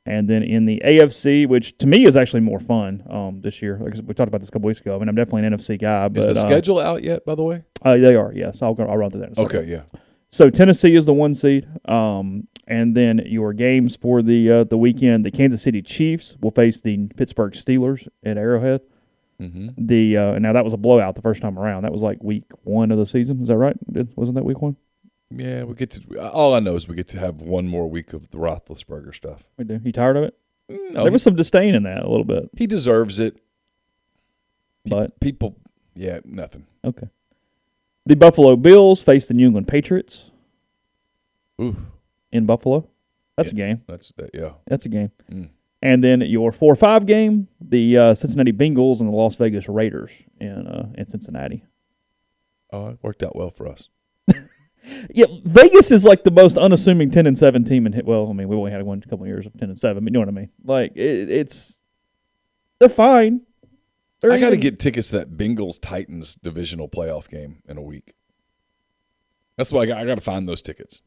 And then in the AFC, which to me is actually more fun this year. Like we talked about this a couple weeks ago. I mean, I'm definitely an NFC guy. But, is the schedule out yet, by the way? They are, yes. I'll run through that in a second. Okay, yeah. So Tennessee is the 1 seed. And then your games for the weekend, the Kansas City Chiefs will face the Pittsburgh Steelers at Arrowhead. Mm-hmm. Now that was a blowout the first time around. That was like week 1 of the season. Is that right? Wasn't that week 1? Yeah, we get to. All I know is we get to have one more week of the Roethlisberger stuff. We do. You tired of it? No, there was some disdain in that a little bit. He deserves it. But people, nothing. Okay. The Buffalo Bills face the New England Patriots. Ooh. In Buffalo. That's a game. That's a game. Mm. And then your 4-5 game, the Cincinnati Bengals and the Las Vegas Raiders in Cincinnati. Oh, it worked out well for us. Yeah, Vegas is like the most unassuming 10-7 team in. Well, I mean, we only had one couple of years of 10-7, but you know what I mean. Like they're fine. I got to get tickets to that Bengals Titans divisional playoff game in a week. That's why I got to find those tickets.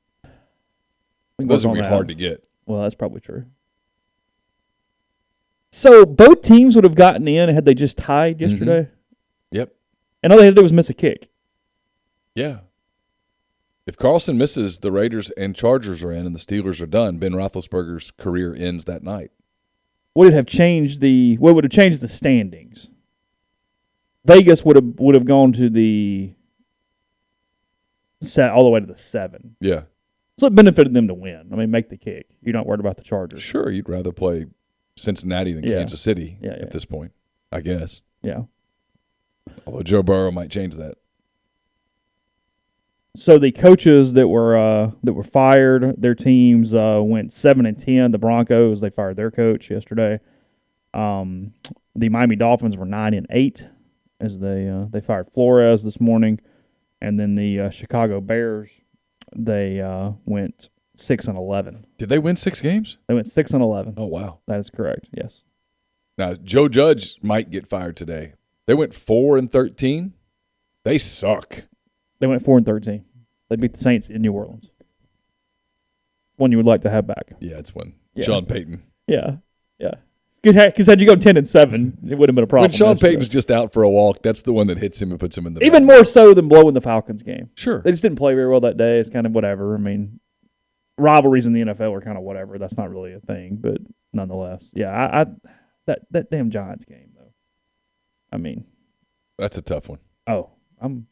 Those will be hard to get. Well, that's probably true. So both teams would have gotten in had they just tied yesterday. Mm-hmm. Yep. And all they had to do was miss a kick. Yeah. If Carlson misses, the Raiders and Chargers are in, and the Steelers are done. Ben Roethlisberger's career ends that night. Would it have changed what would have changed the standings? Vegas would have gone to the set all the way to the 7. Yeah. So it benefited them to win. I mean, make the kick. You're not worried about the Chargers. Sure, you'd rather play Cincinnati than Kansas City at this point, I guess. Yeah. Although Joe Burrow might change that. So the coaches that were fired, their teams went 7-10. The Broncos, they fired their coach yesterday. The Miami Dolphins were 9-8 as they fired Flores this morning, and then the Chicago Bears, they went 6-11. Did they win 6 games? They went 6-11. Oh wow, that is correct. Yes. Now Joe Judge might get fired today. They went 4-13. They suck. They went 4-13. They beat the Saints in New Orleans. One you would like to have back. Yeah, it's one. Yeah. Sean Payton. Yeah. Because had you go 10-7, it would have been a problem. When Sean Payton's just out for a walk, that's the one that hits him and puts him in the even more so than blowing the Falcons game. Sure. They just didn't play very well that day. It's kind of whatever. I mean, rivalries in the NFL are kind of whatever. That's not really a thing, but nonetheless. Yeah, that damn Giants game, though. I mean. That's a tough one. Oh, and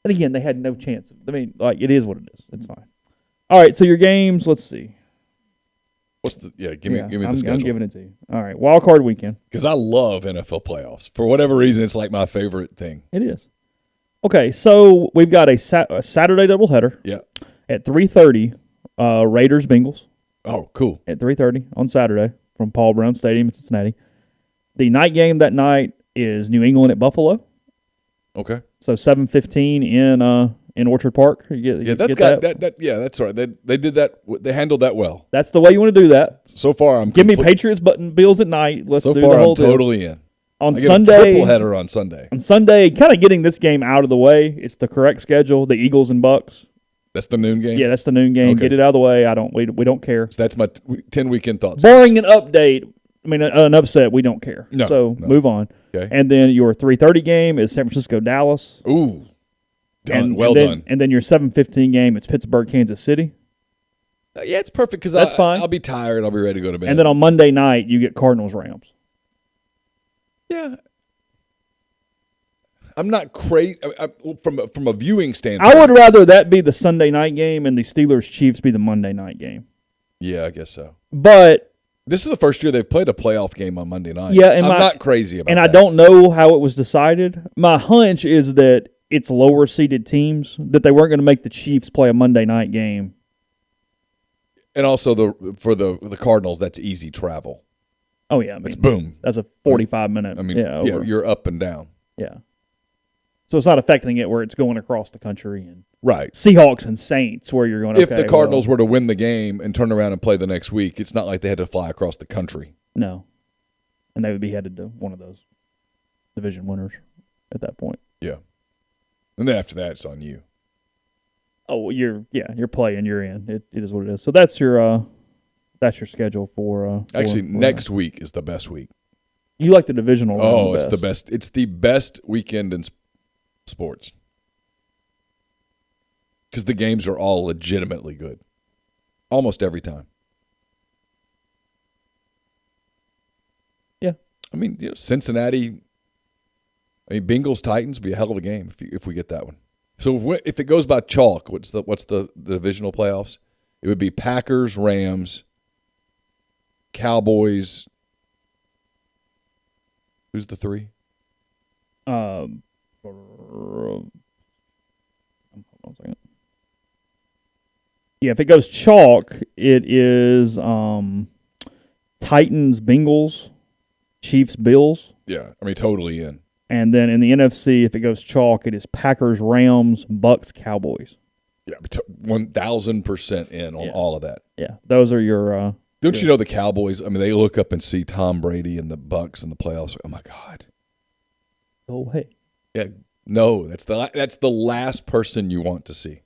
again, they had no chance. I mean, like, it is what it is. It's fine. All right, so your games, let's see. What's the give me the schedule. I'm giving it to you. All right, wild card weekend. Because I love NFL playoffs. For whatever reason, it's like my favorite thing. It is. Okay, so we've got a Saturday doubleheader. Yeah. At 3:30, Raiders Bengals. Oh, cool. At 3:30 on Saturday from Paul Brown Stadium in Cincinnati. The night game that night is New England at Buffalo. Okay. So 7:15 in Orchard Park. That's right. They did that. They handled that well. That's the way you want to do that. So far, give me Patriots button Bills at night. Let's do the whole I'm totally in. On I Sunday, get a triple header on Sunday. On Sunday, kind of getting this game out of the way. It's the correct schedule. The Eagles and Bucks. That's the noon game. Yeah, that's the noon game. Okay. Get it out of the way. We don't care. So that's my 10 weekend thoughts. Barring an upset, we don't care. No. Move on. Okay. And then your 3:30 game is San Francisco Dallas. Ooh, done. Done. And then your 7:15 game, it's Pittsburgh Kansas City. Yeah, it's perfect because that's fine. I'll be tired. I'll be ready to go to bed. And then on Monday night, you get Cardinals Rams. Yeah. I'm not crazy from a viewing standpoint. I would rather that be the Sunday night game and the Steelers Chiefs be the Monday night game. Yeah, I guess so. But this is the first year they've played a playoff game on Monday night. Yeah, and I'm not crazy about that. And I don't know how it was decided. My hunch is that it's lower seeded teams, that they weren't going to make the Chiefs play a Monday night game. And also for the Cardinals, that's easy travel. Oh yeah, it's boom. That's a 45-minute. I mean, you're up and down. Yeah. So it's not affecting it where it's going across the country and right. Seahawks and Saints where you're going. If the Cardinals were to win the game and turn around and play the next week, it's not like they had to fly across the country. No, and they would be headed to one of those division winners at that point. Yeah, and then after that, it's on you. Oh, you're playing, you're in. It is what it is. So that's your schedule for. Actually, next week is the best week. You like the divisional round? Oh, it's the best. It's the best weekend in sports because the games are all legitimately good, almost every time. Yeah, I mean, Cincinnati. I mean, Bengals Titans would be a hell of a game if we get that one. So if it goes by chalk, what's the divisional playoffs? It would be Packers, Rams, Cowboys. Who's the three? Hold on a second. Yeah, if it goes chalk, it is Titans, Bengals, Chiefs, Bills. Yeah, I mean, totally in. And then in the NFC, if it goes chalk, it is Packers, Rams, Bucks, Cowboys. Yeah, 1,000% in on all of that. Yeah, those are your. Don't you know the Cowboys? I mean, they look up and see Tom Brady and the Bucks in the playoffs. Oh my God. Oh hey. Yeah, no, that's the last person you want to see.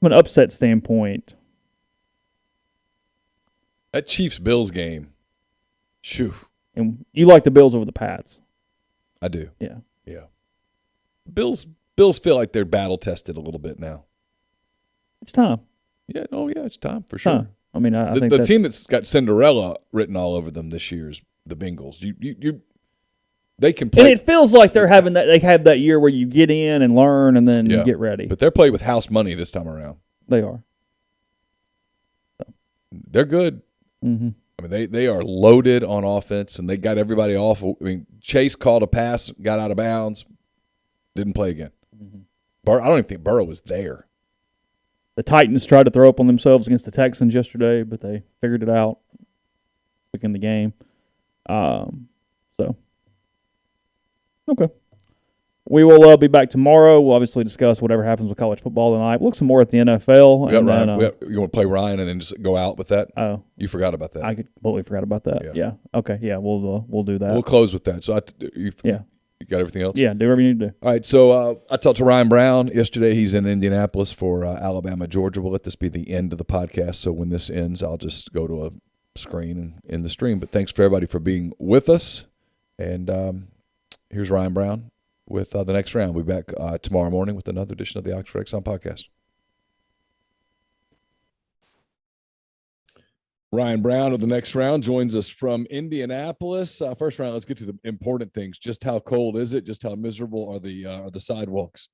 From an upset standpoint, that Chiefs-Bills game, shoo. And you like the Bills over the Pats. I do. Yeah. Yeah. Bills feel like they're battle-tested a little bit now. It's time. Yeah. Oh, yeah, it's time for sure. I mean, I think the team that's got Cinderella written all over them this year is the Bengals. They can play. And it feels like they're having that. They have that year where you get in and learn, and then you get ready. But they're playing with house money this time around. They are. So. They're good. Mm-hmm. I mean, they are loaded on offense, and they got everybody off. I mean, Chase called a pass, got out of bounds, didn't play again. Mm-hmm. I don't even think Burrow was there. The Titans tried to throw up on themselves against the Texans yesterday, but they figured it out, in the game. Okay. We will be back tomorrow. We'll obviously discuss whatever happens with college football tonight. We'll look some more at the NFL. You want to play Ryan and then just go out with that? Oh, you forgot about that. I completely forgot about that. Yeah. Okay. Yeah. We'll do that. We'll close with that. So you got everything else? Yeah. Do whatever you need to do. All right. So I talked to Ryan Brown yesterday. He's in Indianapolis for Alabama, Georgia. We'll let this be the end of the podcast. So when this ends, I'll just go to a screen and end the stream. But thanks for everybody for being with us. And here's Ryan Brown with the next round. We'll be back tomorrow morning with another edition of the Oxford Exxon Podcast. Ryan Brown of the next round joins us from Indianapolis. First round, let's get to the important things. Just how cold is it? Just how miserable are the sidewalks?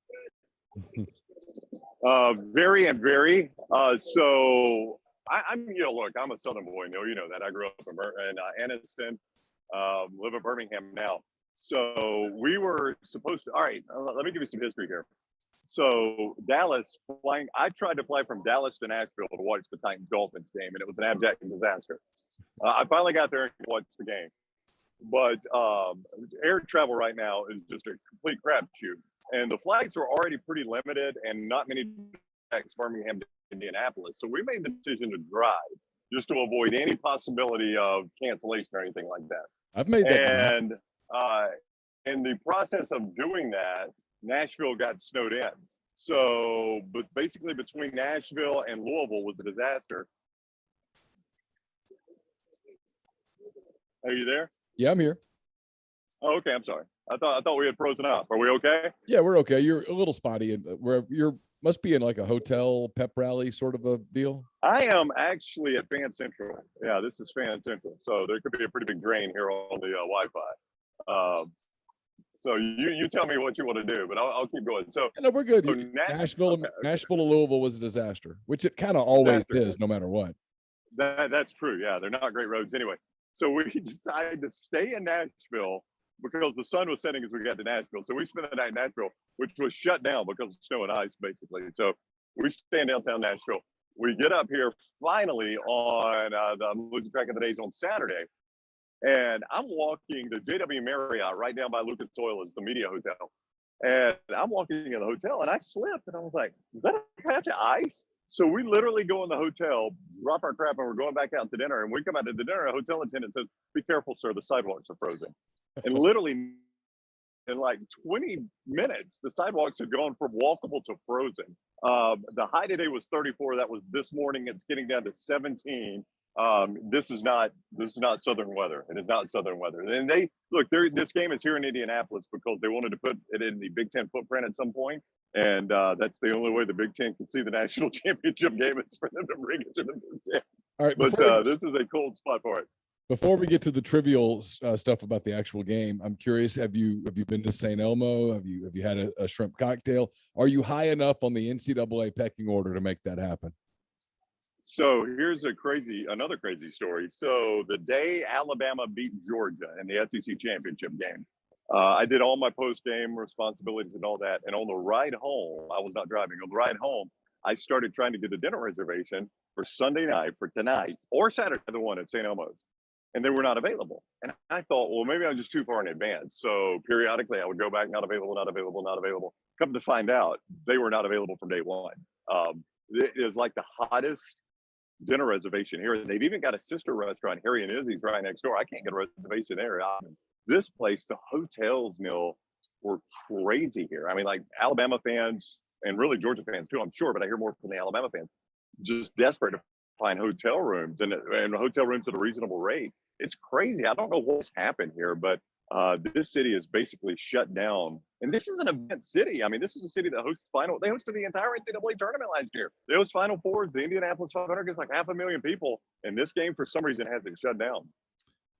Very and very. So I'm look, I'm a Southern boy. You know that. I grew up in Anniston, live in Birmingham now. So we were supposed to. All right, let me give you some history here. So Dallas flying. I tried to fly from Dallas to Nashville to watch the Titans Dolphins game, and it was an abject disaster. I finally got there and watched the game, but air travel right now is just a complete crapshoot. And the flights are already pretty limited, and not many connects Birmingham to Indianapolis. So we made the decision to drive just to avoid any possibility of cancellation or anything like that. I've made that. And in the process of doing that, Nashville got snowed in. So, but basically between Nashville and Louisville was a disaster. Are you there? Yeah, I'm here. Oh, okay. I'm sorry. I thought we had frozen up. Are we okay? Yeah, we're okay. You're a little spotty. Where must be in like a hotel pep rally sort of a deal. I am actually at Fan Central. Yeah, this is Fan Central. So there could be a pretty big drain here on the Wi-Fi. So you tell me what you want to do, but I'll keep going. So no, we're good. So Nashville to Louisville was a disaster, which it kind of always is, no matter what. That's true. Yeah, they're not great roads anyway. So we decided to stay in Nashville because the sun was setting as we got to Nashville. So we spent the night in Nashville, which was shut down because of snow and ice, basically. So we stay in downtown Nashville. We get up here finally on I'm losing track of the days on Saturday. And I'm walking the JW Marriott right down by Lucas Oil is the media hotel. And I'm walking in the hotel and I slipped and I was like, is that a patch of ice? So we literally go in the hotel, drop our crap, and we're going back out to dinner. And we come out to the dinner, a hotel attendant says, "Be careful, sir, the sidewalks are frozen." And literally in like 20 minutes, the sidewalks had gone from walkable to frozen. The high today was 34. That was this morning. It's getting down to 17. This is not southern weather. It is not southern weather. And they look, this game is here in Indianapolis because they wanted to put it in the Big Ten footprint at some point. And that's the only way the Big Ten can see the national championship game is for them to bring it to the Big Ten. All right, but this is a cold spot for it. Before we get to the trivial stuff about the actual game, I'm curious: have you been to St. Elmo? Have you had a shrimp cocktail? Are you high enough on the NCAA pecking order to make that happen? So here's another crazy story. So the day Alabama beat Georgia in the SEC championship game, I did all my post-game responsibilities and all that. And on the ride home, I was not driving. On the ride home, I started trying to get a dinner reservation for Sunday night, for tonight, or Saturday, the one at St. Elmo's. And they were not available. And I thought, well, maybe I was just too far in advance. So periodically I would go back, not available, not available, not available. Come to find out, they were not available from day one. It is like the hottest dinner reservation here. They've even got a sister restaurant, Harry and Izzy's, right next door. I can't get a reservation there. This place, the hotels, Neal, were crazy here. I mean, like Alabama fans and really Georgia fans too, I'm sure, but I hear more from the Alabama fans, just desperate to find hotel rooms and hotel rooms at a reasonable rate. It's crazy. I don't know what's happened here, but this city is basically shut down. And this is an event city. I mean, this is a city that hosts they hosted the entire NCAA tournament last year. They host Final Fours. The Indianapolis 500 gets like 500,000 people. And this game, for some reason, has it shut down.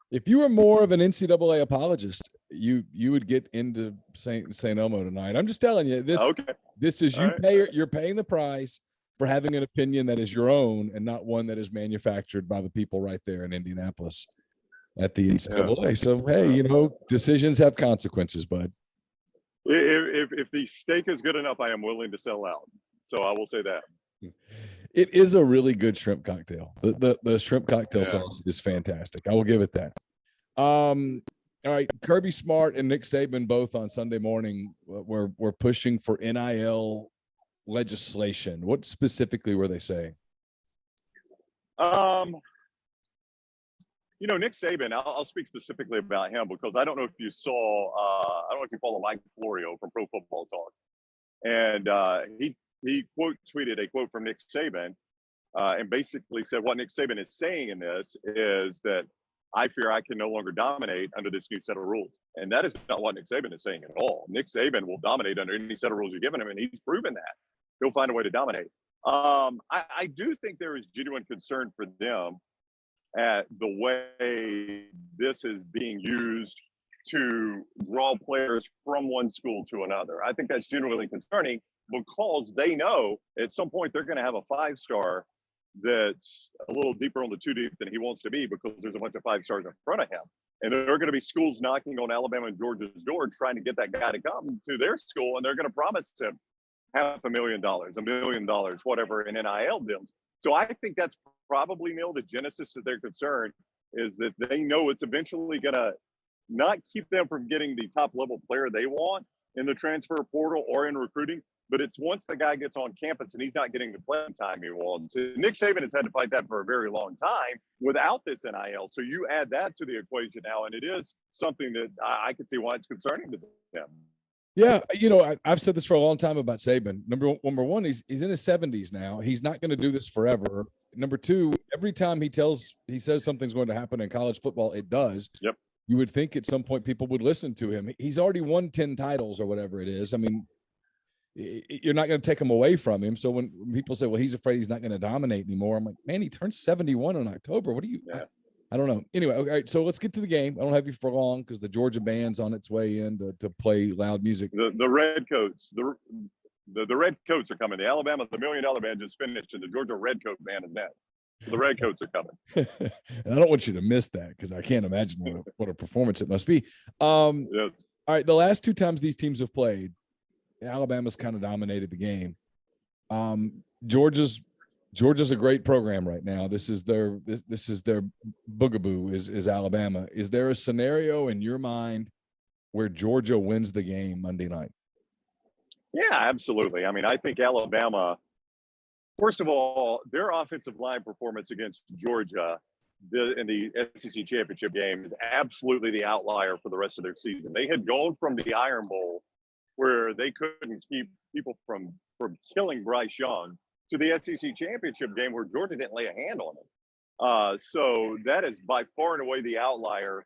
If you were more of an NCAA apologist, you would get into St. Elmo tonight. I'm just telling you, this is you're paying the price for having an opinion that is your own and not one that is manufactured by the people right there in Indianapolis at the NCAA. So, hey, decisions have consequences, bud. If the steak is good enough, I am willing to sell out. So I will say that. It is a really good shrimp cocktail. The shrimp cocktail sauce is fantastic. I will give it that. All right, Kirby Smart and Nick Saban both on Sunday morning were pushing for NIL legislation. What specifically were they saying? Nick Saban, I'll speak specifically about him because I don't know if you saw, I don't know if you follow Mike Florio from Pro Football Talk. And he tweeted a quote from Nick Saban and basically said what Nick Saban is saying in this is that I fear I can no longer dominate under this new set of rules. And that is not what Nick Saban is saying at all. Nick Saban will dominate under any set of rules you're giving him, and he's proven that. He'll find a way to dominate. I do think there is genuine concern for them at the way this is being used to draw players from one school to another. I think that's genuinely concerning because they know at some point they're going to have a 5-star that's a little deeper on the 2 deep than he wants to be because there's a bunch of 5-stars in front of him. And there are going to be schools knocking on Alabama and Georgia's door trying to get that guy to come to their school, and they're going to promise him $500,000, $1 million, whatever, in NIL deals. So I think that's probably, Neal, the genesis of their concern is that they know it's eventually going to not keep them from getting the top-level player they want in the transfer portal or in recruiting, but it's once the guy gets on campus and he's not getting the playing time he wants. Nick Saban has had to fight that for a very long time without this NIL. So you add that to the equation now, and it is something that I can see why it's concerning to them. Yeah, I've said this for a long time about Saban. Number one, he's in his 70s now. He's not going to do this forever. Number two, every time he says something's going to happen in college football, it does. Yep. You would think at some point people would listen to him. He's already won 10 titles or whatever it is. I mean, you're not going to take him away from him. So when people say, well, he's afraid he's not going to dominate anymore, I'm like, man, he turns 71 in October. What do you I don't know. Anyway, all right, so let's get to the game. I don't have you for long because the Georgia band's on its way in to play loud music. The red coats, the red coats are coming. The Alabama, the $1 Million Band just finished, and the Georgia red coat band is next. The Redcoats are coming. And I don't want you to miss that because I can't imagine what a performance it must be. Yes. All right, the last two times these teams have played, Alabama's kind of dominated the game. Georgia's a great program right now. This is their boogaboo is Alabama. Is there a scenario in your mind where Georgia wins the game Monday night? Yeah, absolutely. I mean, I think Alabama, first of all, their offensive line performance against Georgia in the SEC championship game is absolutely the outlier for the rest of their season. They had gone from the Iron Bowl, where they couldn't keep people from killing Bryce Young, to the SEC championship game where Georgia didn't lay a hand on them. So that is by far and away the outlier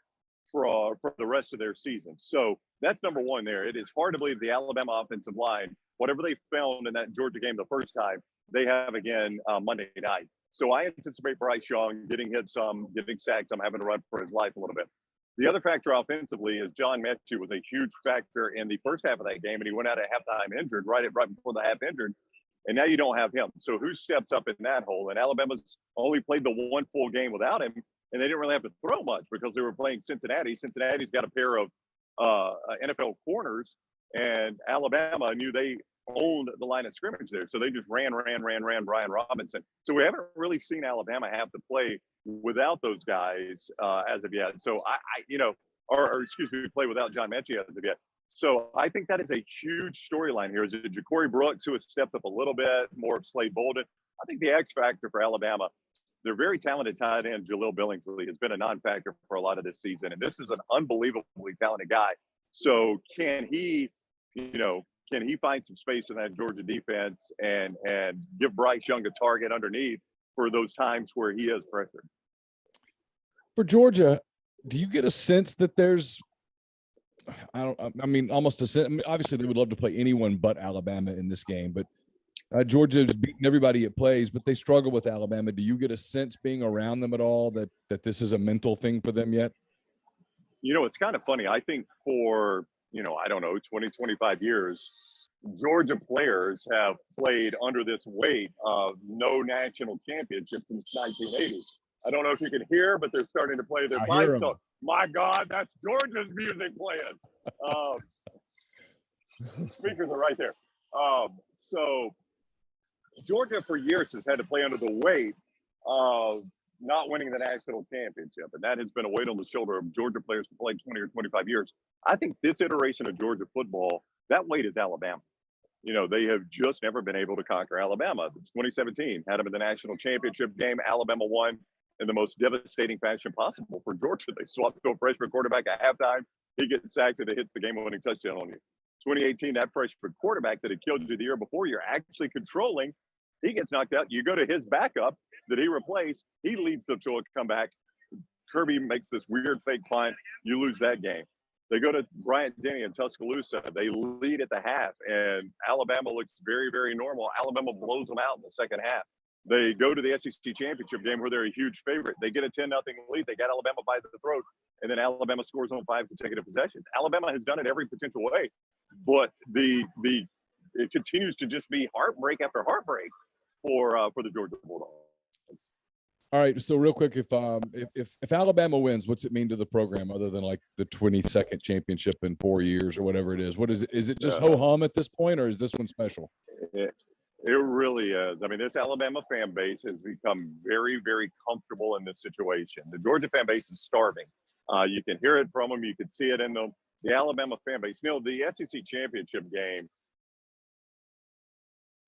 for the rest of their season. So that's number one there. It is hard to believe the Alabama offensive line, whatever they found in that Georgia game the first time, they have again Monday night. So I anticipate Bryce Young getting hit some, getting sacked some, having to run for his life a little bit. The other factor offensively is John Mechie was a huge factor in the first half of that game, and he went out at halftime injured, right before the half injured, and now you don't have him. So who steps up in that hole? And Alabama's only played the one full game without him, and they didn't really have to throw much because they were playing Cincinnati. Cincinnati's got a pair of NFL corners, and Alabama knew they owned the line of scrimmage there. So they just ran Brian Robinson. So we haven't really seen Alabama have to play without those guys as of yet. So play without John Mechie as of yet. So I think that is a huge storyline here. Is it Ja'Cory Brooks, who has stepped up a little bit, more of Slade Bolden? I think the X factor for Alabama, their very talented tight end, Jaleel Billingsley, has been a non-factor for a lot of this season. And this is an unbelievably talented guy. So can he find some space in that Georgia defense and give Bryce Young a target underneath for those times where he is pressured? For Georgia, do you get a sense that there's almost a sense? I mean, obviously, they would love to play anyone but Alabama in this game, but Georgia's beaten everybody it plays, but they struggle with Alabama. Do you get a sense being around them at all that this is a mental thing for them yet? It's kind of funny. I think for, 20, 25 years, Georgia players have played under this weight of no national championship since 1980. I don't know if you can hear, but they're starting to play their fight. So, my God, that's Georgia's music playing. Speakers are right there. So Georgia for years has had to play under the weight of not winning the national championship. And that has been a weight on the shoulder of Georgia players who played 20 or 25 years. I think this iteration of Georgia football, that weight is Alabama. They have just never been able to conquer Alabama. 2017 had them in the national championship game. Alabama won in the most devastating fashion possible for Georgia. They swapped to a freshman quarterback at halftime. He gets sacked and it hits the game-winning touchdown on you. 2018, that freshman quarterback that had killed you the year before, you're actually controlling. He gets knocked out. You go to his backup that he replaced. He leads them to a comeback. Kirby makes this weird fake punt. You lose that game. They go to Bryant-Denny in Tuscaloosa. They lead at the half, and Alabama looks very, very normal. Alabama blows them out in the second half. They go to the SEC championship game where they're a huge favorite. They get a 10-0 lead. They got Alabama by the throat, and then Alabama scores on 5 consecutive possessions. Alabama has done it every potential way, but it continues to just be heartbreak after heartbreak for the Georgia Bulldogs. All right, so real quick, if Alabama wins, what's it mean to the program other than like the 22nd championship in 4 years or whatever it is? What is it? Is it just ho-hum at this point, or is this one special? It really is. I mean, this Alabama fan base has become very, very comfortable in this situation. The Georgia fan base is starving. You can hear it from them. You can see it in them. The Alabama fan base. The SEC championship game,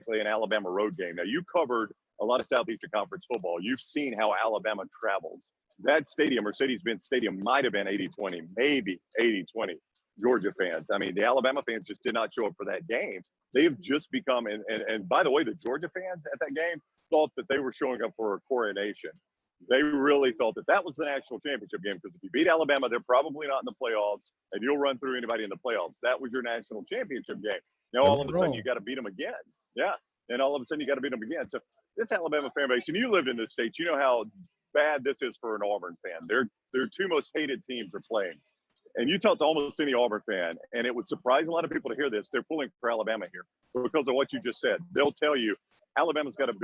an Alabama road game. Now, you covered a lot of Southeastern Conference football. You've seen how Alabama travels. That stadium, Mercedes-Benz Stadium, might have been 80-20, maybe 80-20 Georgia fans. I mean, the Alabama fans just did not show up for that game. They've just become, and by the way, the Georgia fans at that game thought that they were showing up for a coronation. They really felt that was the national championship game, because if you beat Alabama, they're probably not in the playoffs, and you'll run through anybody in the playoffs. That was your national championship game. Now, all of a sudden, you got to beat them again. Yeah. And all of a sudden, you got to beat them again. So this Alabama fan base, and you lived in this state, you know how bad this is for an Auburn fan. Their two most hated teams are playing. And you talk to almost any Auburn fan, and it would surprise a lot of people to hear this. They're pulling for Alabama here because of what you just said. They'll tell you Alabama's got a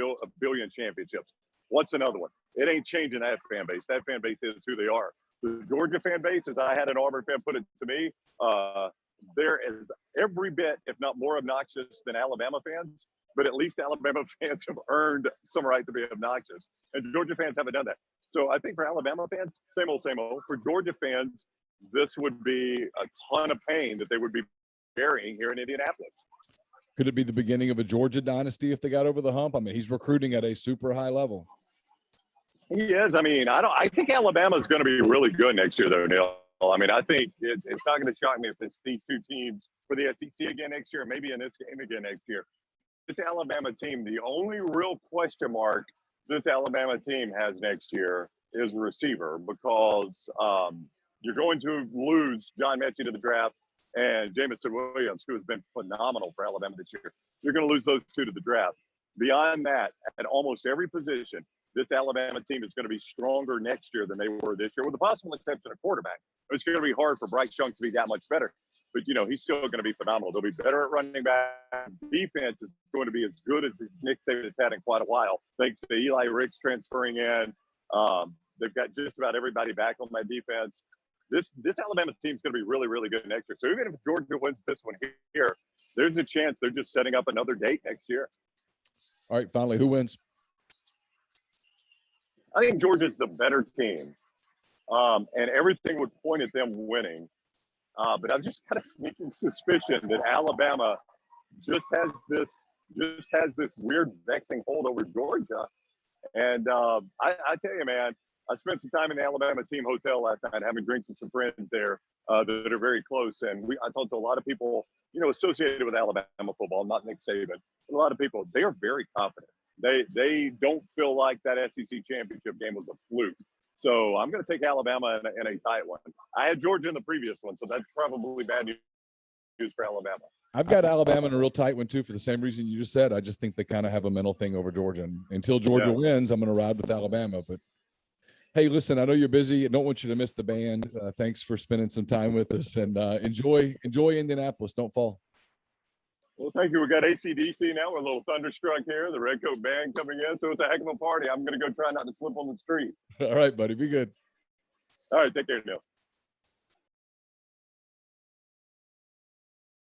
billion championships. What's another one? It ain't changing that fan base. That fan base is who they are. The Georgia fan base, as I had an Auburn fan put it to me, they're as every bit, if not more obnoxious than Alabama fans, but at least Alabama fans have earned some right to be obnoxious. And Georgia fans haven't done that. So I think for Alabama fans, same old, same old. For Georgia fans, this would be a ton of pain that they would be bearing here in Indianapolis. Could it be the beginning of a Georgia dynasty if they got over the hump? I mean, he's recruiting at a super high level. He is. I mean, I think Alabama's going to be really good next year, though, Neal. I mean, I think it's not going to shock me if it's these two teams for the SEC again next year, maybe in this game again next year. This Alabama team, the only real question mark this Alabama team has next year is receiver, because you're going to lose John Mechie to the draft and Jamison Williams, who has been phenomenal for Alabama this year. You're going to lose those two to the draft. Beyond that, at almost every position, this Alabama team is going to be stronger next year than they were this year, with the possible exception of quarterback. It's going to be hard for Bryce Young to be that much better, but, you know, he's still going to be phenomenal. They'll be better at running back. Defense is going to be as good as Nick Saban has had in quite a while, thanks to Eli Ricks transferring in. They've got just about everybody back on that defense. This Alabama team is going to be really, really good next year. So even if Georgia wins this one here, there's a chance they're just setting up another date next year. All right, finally, who wins? I think Georgia's the better team, and everything would point at them winning. But I've just got a sneaking suspicion that Alabama just has this weird, vexing hold over Georgia. And I tell you, man, I spent some time in the Alabama team hotel last night, having drinks with some friends there that are very close. And I talked to a lot of people, you know, associated with Alabama football, not Nick Saban. A lot of people, they are very confident. They don't feel like that SEC championship game was a fluke. So I'm going to take Alabama in a tight one. I had Georgia in the previous one, so that's probably bad news for Alabama. I've got Alabama in a real tight one, too, for the same reason you just said. I just think they kind of have a mental thing over Georgia. And until Georgia wins, I'm going to ride with Alabama. But, hey, listen, I know you're busy. I don't want you to miss the band. Thanks for spending some time with us. And enjoy Indianapolis. Don't fall. Well, thank you. We got AC/DC now. We're a little thunderstruck here. The Red Coat Band coming in. So it's a heck of a party. I'm going to go try not to slip on the street. All right, buddy. Be good. All right. Take care, Neal.